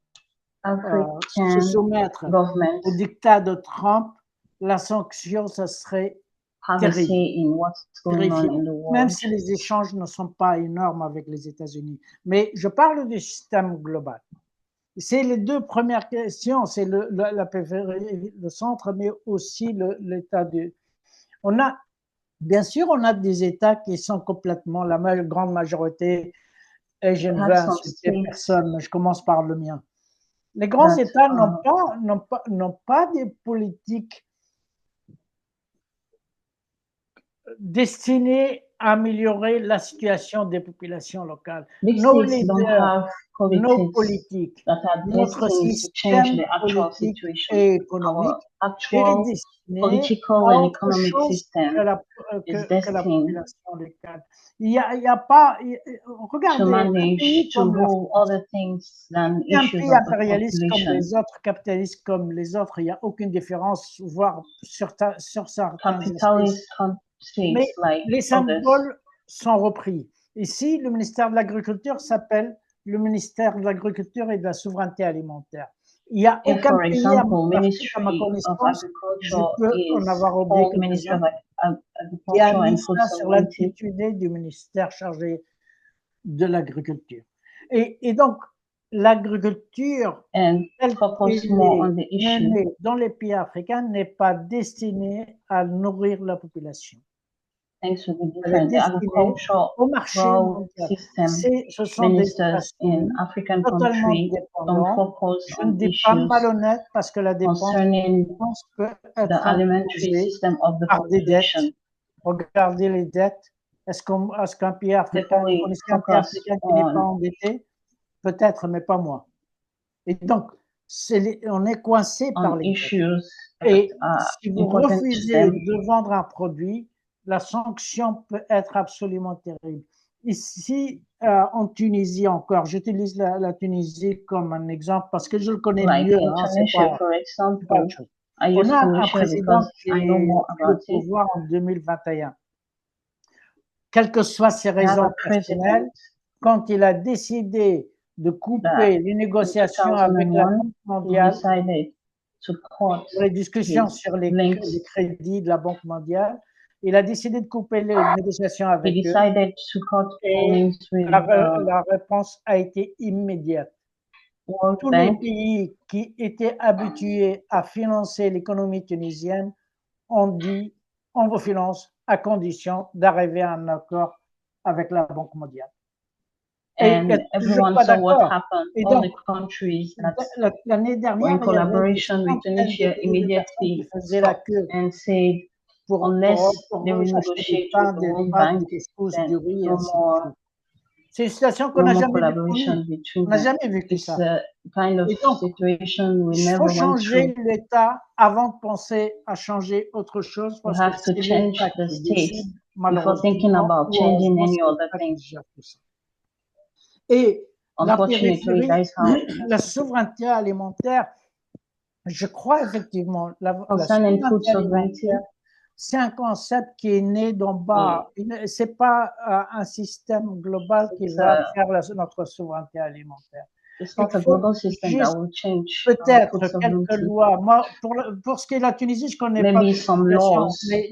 se soumettre au dictat de Trump, la sanction, ce serait terrible. Même si les échanges ne sont pas énormes avec les États-Unis. Mais je parle du système global. C'est les deux premières questions, c'est la périphérie, le centre, mais aussi l'état du... Bien sûr, on a des États qui sont complètement, la grande majorité, et je ne veux insulter personne, mais je commence par le mien. Les grands États n'ont pas des politiques destinées à améliorer la situation des populations locales. Nos leaders, nos politiques, notre système politique et économique est destiné à autre chose que la population locale. Il n'y a pas... Regardez, un pays comme un pays impérialiste comme les autres, capitaliste comme les autres, il n'y a aucune différence, voire sur certains aspects. Mais les symboles sont repris. Ici, le ministère de l'Agriculture s'appelle le ministère de l'Agriculture et de la souveraineté alimentaire. Il n'y a aucun pays à ma connaissance, je peux en avoir oublié quelques-uns. Il y a un ministère sur l'intitulé du ministère chargé de l'agriculture. Et donc, l'agriculture, dans les pays africains, n'est pas destinée à nourrir la population. Elle est destinée au marché mondial. Ce sont des nations totalement dépendantes. Je ne dis pas malhonnête parce que la dépendance peut être imposée par des dettes. Regardez les dettes. Est-ce qu'un pays africain, qui n'est pas endetté? Peut-être, mais pas moi. Et donc, on est coincé par les dettes. Et si vous refusez de vendre un produit, la sanction peut être absolument terrible. Ici, en Tunisie encore, j'utilise la Tunisie comme un exemple parce que je le connais mieux. On a un président qui est au pouvoir en 2021. Quelles que soient ses raisons personnelles, quand il a décidé de couper les négociations avec la Banque mondiale, pour les discussions sur les crédits de la Banque mondiale, il a décidé de couper les négociations avec eux. Et la réponse a été immédiate. Tous les pays qui étaient habitués à financer l'économie tunisienne ont dit on vous finance à condition d'arriver à un accord avec la Banque mondiale. And everyone saw what happened. All the countries that were in collaboration with Tunisia immediately stopped and said, unless they will negotiate with the World Bank, then no more. C'est une situation qu'on n'a jamais vécue. It's a kind of situation we never went through. Il faut changer l'État avant de penser à changer autre chose. We have to change the state before thinking about changing any other thing. Et la souveraineté alimentaire, je crois effectivement, la souveraineté alimentaire, c'est un concept qui est né d'en bas. C'est pas un système global qui va faire notre souveraineté alimentaire. Peut-être quelques lois. Moi, pour ce qui est de la Tunisie, je connais pas de situation, mais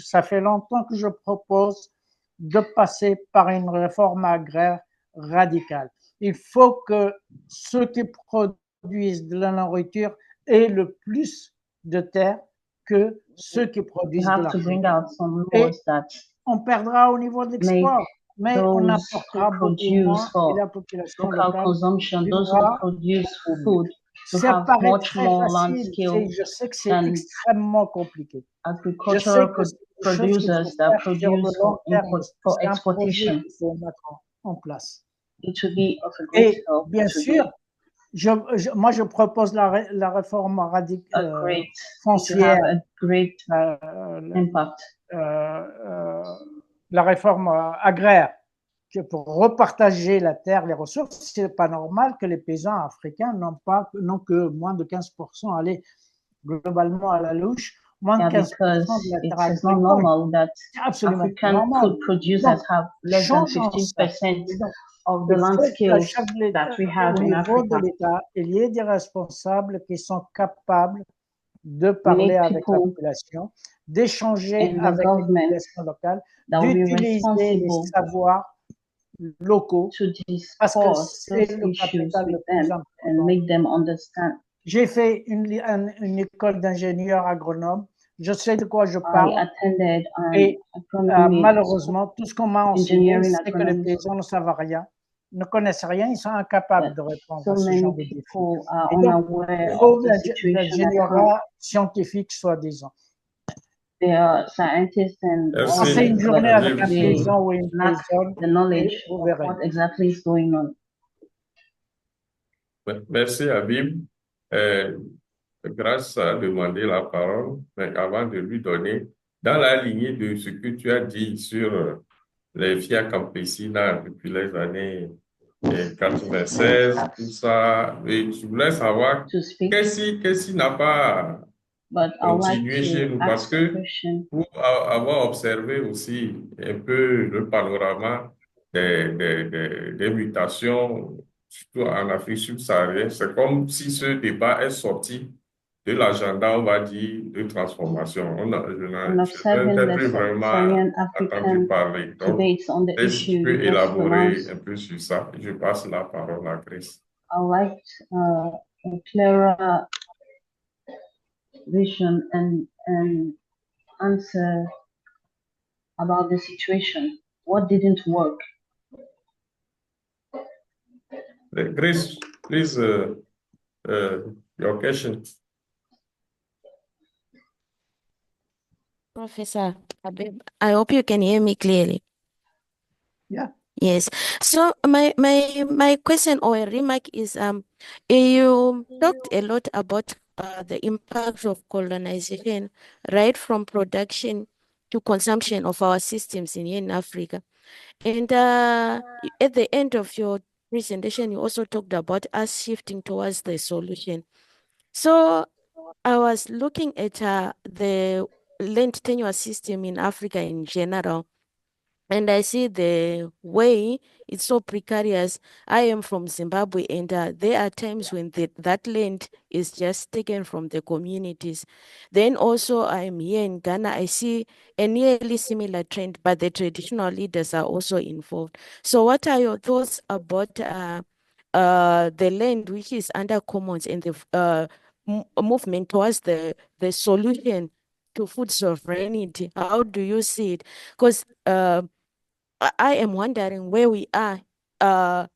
ça fait longtemps que je propose de passer par une réforme agraire radicale. Il faut que ceux qui produisent de la nourriture aient le plus de terres que ceux qui produisent de l'argent. Et on perdra au niveau de l'export, mais on apportera beaucoup moins et la population locale c'est paraît très facile, je sais que c'est extrêmement compliqué. Je sais que c'est producers that produce for exportation. Il faut mettre en place. It should be of a great Et bien sûr, moi je propose la réforme foncière, la réforme agraire, pour repartager la terre, les ressources. C'est pas normal que les paysans africains n'ont que moins de 15% aller globalement à la louche. Moins de 15% de la terre agricole. C'est absolument normal. Producers have less than 15% of the land skills that we have in Africa. Il y a des responsables qui sont capables de parler avec la population, d'échanger avec la population locale, d'utiliser les savoirs locaux parce que c'est le capital le plus important. J'ai fait une école d'ingénieur agronome. Je sais de quoi je parle. Et malheureusement, tout ce qu'on m'a enseigné, c'est que les paysans ne savent rien, ne connaissent rien, ils sont incapables de répondre à ce genre de défis. Et donc, il faut que l'ingénierat scientifique soit disant. Passez une journée avec un paysan ou une paysanne, vous verrez. What exactly is going on. Merci Habib. Grâce à demander la parole, mais avant de lui donner, dans la lignée de ce que tu as dit sur les Via Campesina depuis les années 96, tout ça, et je voulais savoir qu'est-ce qui n'a pas continué chez nous, parce que pour avoir observé aussi un peu le panorama des mutations, surtout en Afrique subsaharienne, c'est comme si ce débat est sorti de l'agenda, on va dire, de transformation. Je n'ai plus vraiment entendu parler. Donc, est-ce que tu peux élaborer un peu sur ça? Je passe la parole à Chris. I like a clearer vision and answer about the situation. What didn't work? Chris, please, your question. Professor Habib, I hope you can hear me clearly. Yeah. Yes. So my question or a remark is you talked a lot about the impact of colonization, right from production to consumption of our systems in Africa. And at the end of your presentation, you also talked about us shifting towards the solution. So I was looking at the land tenure system in Africa in general, and I see the way it's so precarious. I am from Zimbabwe, and there are times when that land is just taken from the communities. Then also I'm here in Ghana, I see a nearly similar trend, but the traditional leaders are also involved. So what are your thoughts about the land which is under commons and the movement towards the solution to food sovereignty? How do you see it? Because I am wondering where we are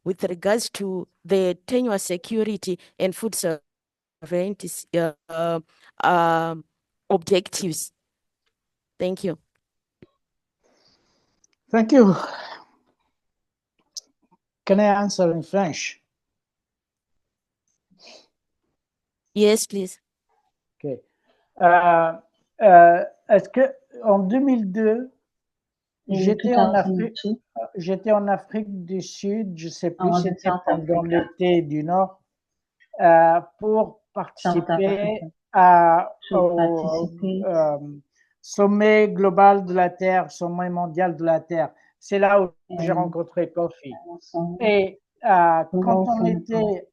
with regards to the tenure security and food sovereignty objectives. Thank you. Thank you. Can I answer in French? Yes, please. Okay. Est-ce que en 2002, j'étais en Afrique du Sud, je ne sais plus, c'était pendant l'été du Nord, pour participer au sommet global de la Terre, sommet mondial de la Terre. C'est là où j'ai rencontré Kofi. Et quand on était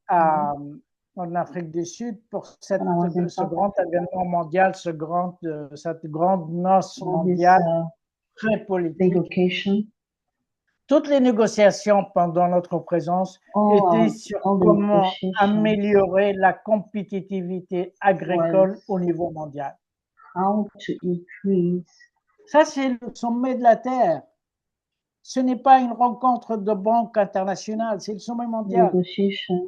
en Afrique du Sud pour ce grand événement mondial, cette grande noce mondiale très politique, toutes les négociations pendant notre présence étaient sur comment améliorer la compétitivité agricole au niveau mondial. Ça, c'est le sommet de la Terre. Ce n'est pas une rencontre de banque internationale, c'est le sommet mondial.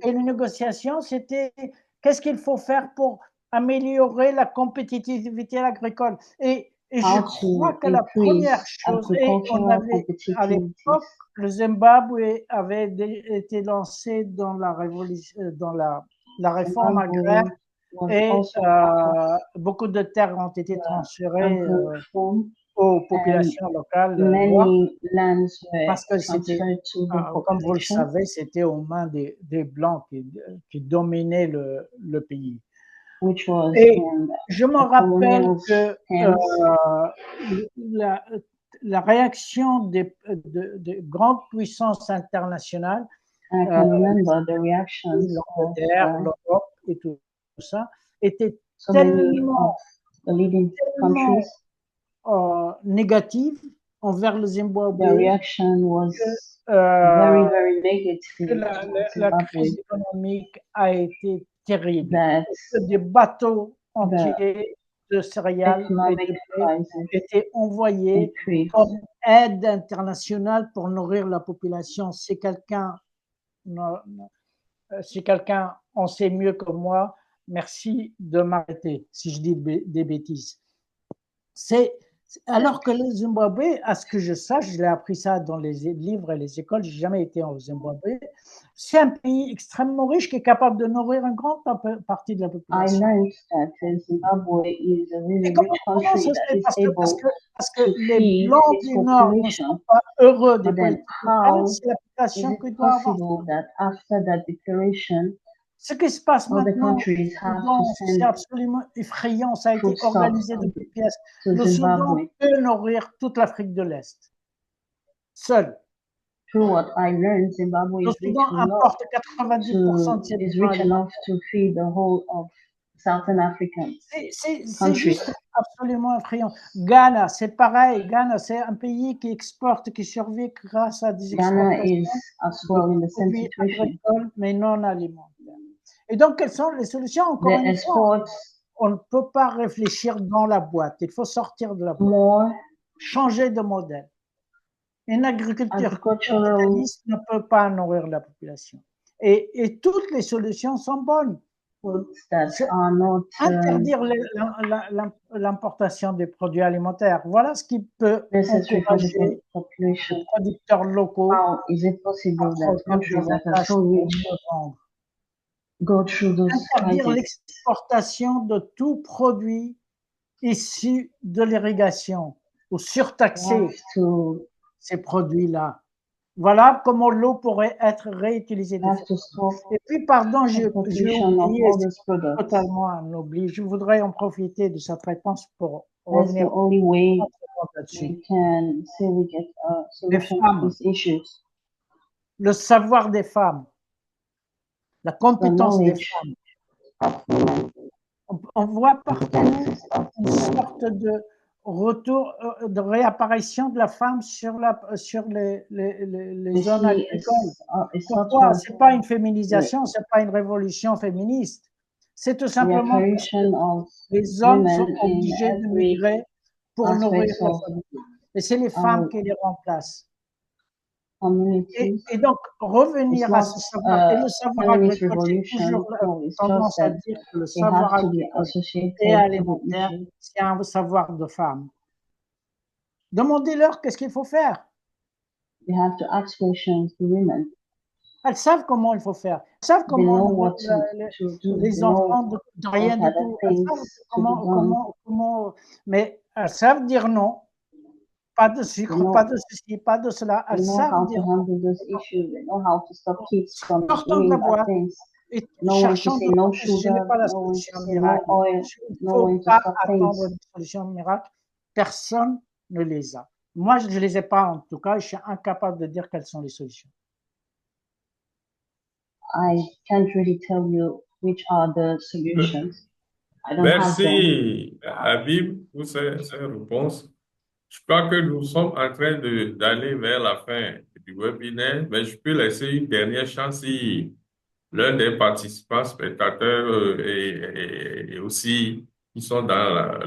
Et les négociations, c'était qu'est-ce qu'il faut faire pour améliorer la compétitivité agricole. Et je crois que la première chose, et on avait, à l'époque, le Zimbabwe avait été lancé dans la révolution, dans la réforme agraire, et beaucoup de terres ont été transférées aux populations locales, parce que c'était, comme vous le savez, c'était aux mains des Blancs qui dominaient le pays. Et je me rappelle que la réaction des grandes puissances internationales, l'Angleterre, l'Europe et tout ça, était tellement négative envers le Zimbabwe, que la crise économique a été terrible. Des bateaux entiers de céréales étaient envoyés comme aide internationale pour nourrir la population. Si quelqu'un en sait mieux que moi, merci de m'arrêter si je dis des bêtises. Alors que le Zimbabwe, à ce que je sache, je l'ai appris ça dans les livres et les écoles, je n'ai jamais été au Zimbabwe, c'est un pays extrêmement riche qui est capable de nourrir une grande partie de la population. Et comment ça se fait? Parce que les Blancs du Nord ne sont pas heureux des politiques locales, c'est la population qui doit avoir. Ce qui se passe maintenant, c'est absolument effrayant. Ça a été organisé de toutes pièces. Le Soudan peut nourrir toute l'Afrique de l'Est, seul. Le Soudan importe 90% de ses besoins. C'est juste absolument effrayant. Ghana, c'est pareil. Ghana, c'est un pays qui exporte, qui survit grâce à des exportations de produits agricoles, mais non alimentaires. Et donc, quelles sont les solutions? Encore une fois, on ne peut pas réfléchir dans la boîte. Il faut sortir de la boîte, changer de modèle. Une agriculture capitaliste ne peut pas nourrir la population. Et toutes les solutions sont bonnes. Interdire l'importation des produits alimentaires. Voilà ce qui peut encourager les producteurs locaux à interdire l'exportation de tout produit issu de l'irrigation ou surtaxer ces produits-là. Voilà comment l'eau pourrait être réutilisée. Et puis, pardon, j'ai oublié totalement un oubli. Je voudrais en profiter de cette réponse pour revenir là-dessus. Les femmes, le savoir des femmes, la compétence des femmes. On voit partout une sorte de retour, de réapparition de la femme sur les zones agricoles. Pourquoi? Ce n'est pas une féminisation, ce n'est pas une révolution féministe. C'est tout simplement parce que les hommes sont obligés de migrer pour nourrir la famille. Et c'est les femmes qui les remplacent. Et donc, revenir à ce savoir, et le savoir agricole, j'ai toujours tendance à dire que le savoir agricole et alimentaire, c'est un savoir de femme. Demandez-leur qu'est-ce qu'il faut faire. Elles savent comment il faut faire. Elles savent comment les enfants de rien du tout. Elles savent comment, mais elles savent dire non. Pas de sucre, pas de ceci, pas de cela. Elles savent dire non. Sortons de la boîte et cherchons ce n'est pas la solution miracle. Il ne faut pas attendre une solution miracle. Personne ne les a. Moi, je ne les ai pas en tout cas. Je suis incapable de dire quelles sont les solutions. I can't really tell you which are the solutions. Merci, Habib, pour ces réponses. Je crois que nous sommes en train d'aller vers la fin du webinaire, mais je peux laisser une dernière chance si l'un des participants, spectateurs et aussi qui sont dans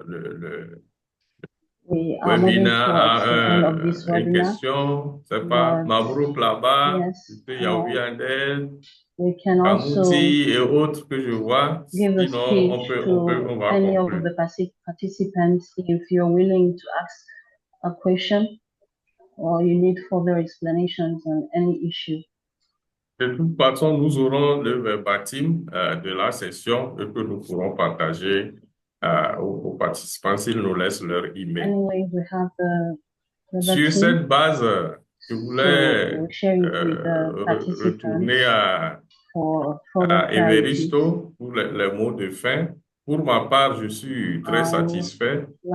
le webinaire a une question. C'est pas Mabrouk là-bas, Yaoui Andel, Kamouti et autres que je vois. Sinon, on va any of conclure. the participants, if you're willing to ask a question or you need further explanations on any issue. De toute façon, nous aurons le verbatim de la session que nous pourrons partager aux participants s'ils nous laissent leur email. Anyway, we have the Sur cette base, je voulais retourner à Everisto pour les mots de fin. Pour ma part, je suis très satisfait. Je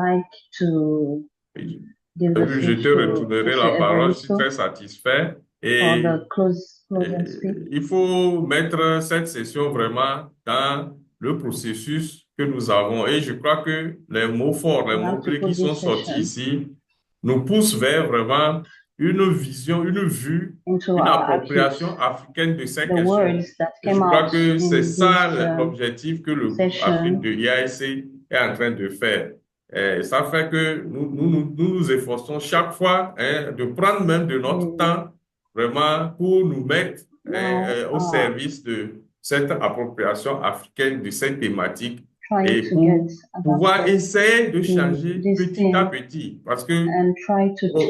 te retournerai la parole, je suis très satisfait. Et il faut mettre cette session vraiment dans le processus que nous avons. Et je crois que les mots forts, les mots clés qui sont sortis ici nous poussent vers vraiment une vision, une vue, une appropriation africaine de ces questions. Et je crois que c'est ça l'objectif que le groupe Afrique de IASC est en train de faire. Et ça fait que nous efforçons chaque fois de prendre même de notre temps vraiment pour nous mettre au service de cette appropriation africaine de cette thématique et pour pouvoir essayer de changer petit à petit. Parce que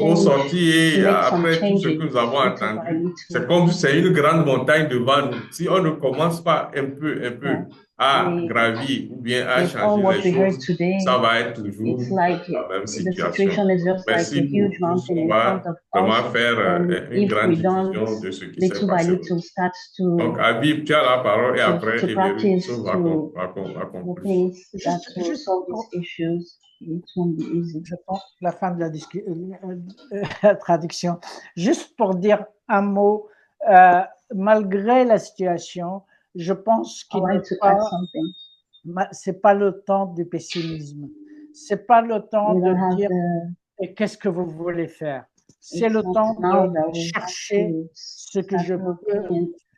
au sorti et après tout ce que nous avons entendu, c'est comme si c'est une grande montagne devant nous. Si on ne commence pas un peu à gravir ou bien à changer les choses, ça va être toujours la même situation. Merci pour tous. On va vraiment faire une grande diffusion de ce qui s'est passé. Donc, Habib, tu as la parole et après, Everisto va conclure. Je pense la fin de la traduction. Juste pour dire un mot, malgré la situation, je pense qu'il c'est pas le temps du pessimisme. C'est pas le temps de dire et qu'est-ce que vous voulez faire. C'est le temps de chercher ce que je peux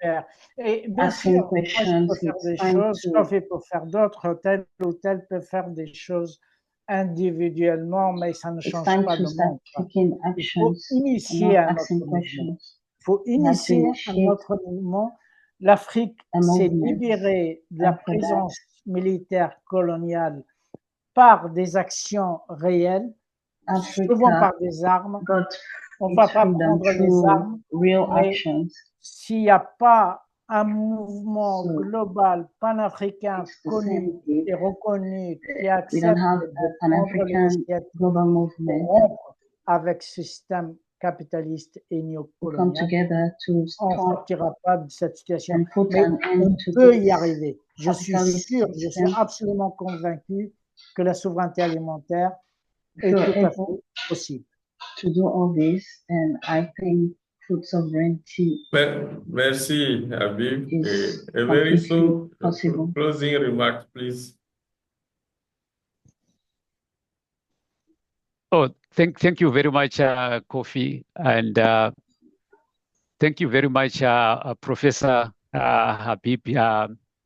faire. Et bien sûr, moi, je peux faire des choses, Sophie peut faire d'autres, tel ou tel peut faire des choses individuellement, mais ça ne change pas le monde. Il faut initier un autre mouvement. Il faut initier un autre mouvement. L'Afrique s'est libérée de la présence militaire coloniale par des actions réelles, souvent par des armes. On ne va pas prendre les armes, mais s'il n'y a pas un mouvement global, panafricain, connu et reconnu, qui accepte de prendre l'initiative avec ce système capitaliste et come néocolonial, together to on ne stop sortira pas de cette situation. and put Mais an on end to peut y this arriver. Je suis capitalist sûr, je suis system. absolument convaincu que la souveraineté alimentaire If est you're tout à able fait possible. to do all this, and I think food sovereignty Merci, Habib. is Evaristo, possible. closing remarks, please. Oh, thank you very much, Kofi, and thank you very much, Professor Habib.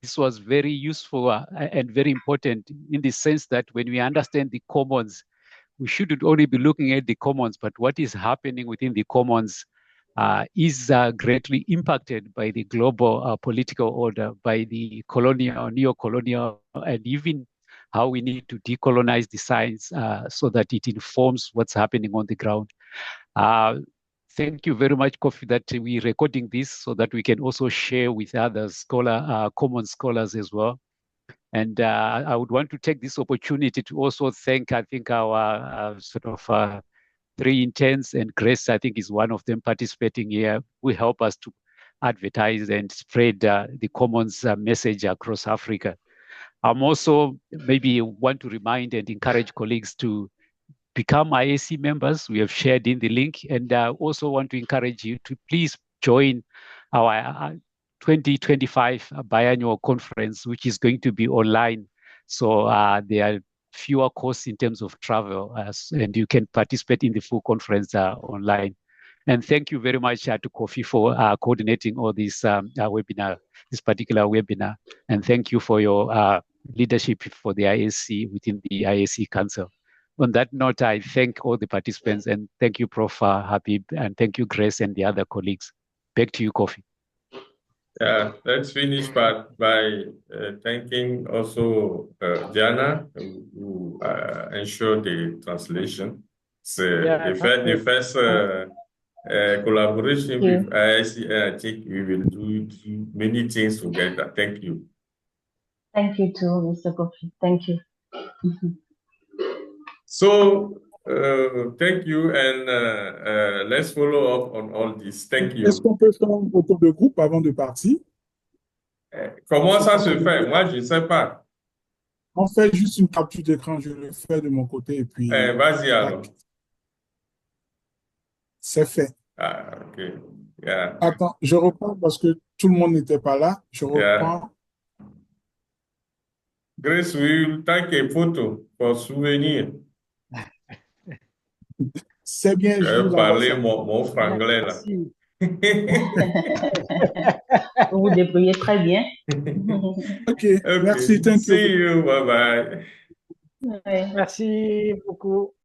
This was very useful and very important in the sense that when we understand the commons, we shouldn't only be looking at the commons, but what is happening within the commons is greatly impacted by the global political order, by the colonial, neo-colonial, and even how we need to decolonize the science so that it informs what's happening on the ground. Thank you very much, Kofi, that we're recording this so that we can also share with other common scholars as well. And I would want to take this opportunity to also thank, I think, our sort of 3 interns, and Grace, I think, is one of them participating here, who help us to advertise and spread the commons message across Africa. I'm also maybe want to remind and encourage colleagues to become IAC members. We have shared in the link, and also want to encourage you to please join our 2025 biannual conference, which is going to be online. So there are fewer costs in terms of travel, and you can participate in the full conference online. And thank you very much to Kofi for coordinating all this webinar, this particular webinar. And thank you for your leadership for the IAC within the IAC Council. On that note, I thank all the participants, and thank you, Prof. Habib, and thank you, Grace, and the other colleagues. Back to you, Kofi. Yeah, let's finish by thanking also Diana, who ensured the translation. So the first collaboration with IAC, I think we will do many things together. Thank you. Thank you too, Mr. Kofi. Thank you. So, thank you, and let's follow up on all this. Thank you. Est-ce qu'on peut faire un photo de groupe avant de partir? Comment ça se fait? Moi, je ne sais pas. On fait juste une capture d'écran, je le fais de mon côté et puis... Vas-y alors. C'est fait. Ah, ok. Yeah. Attends, je reprends parce que tout le monde n'était pas là. Je reprends. Grace will take a photo pour souvenir. C'est bien. Je vais parler mon franglais là. Vous vous débrouillez très bien. Okay. Merci. Thank you. See you. Bye bye. Merci beaucoup.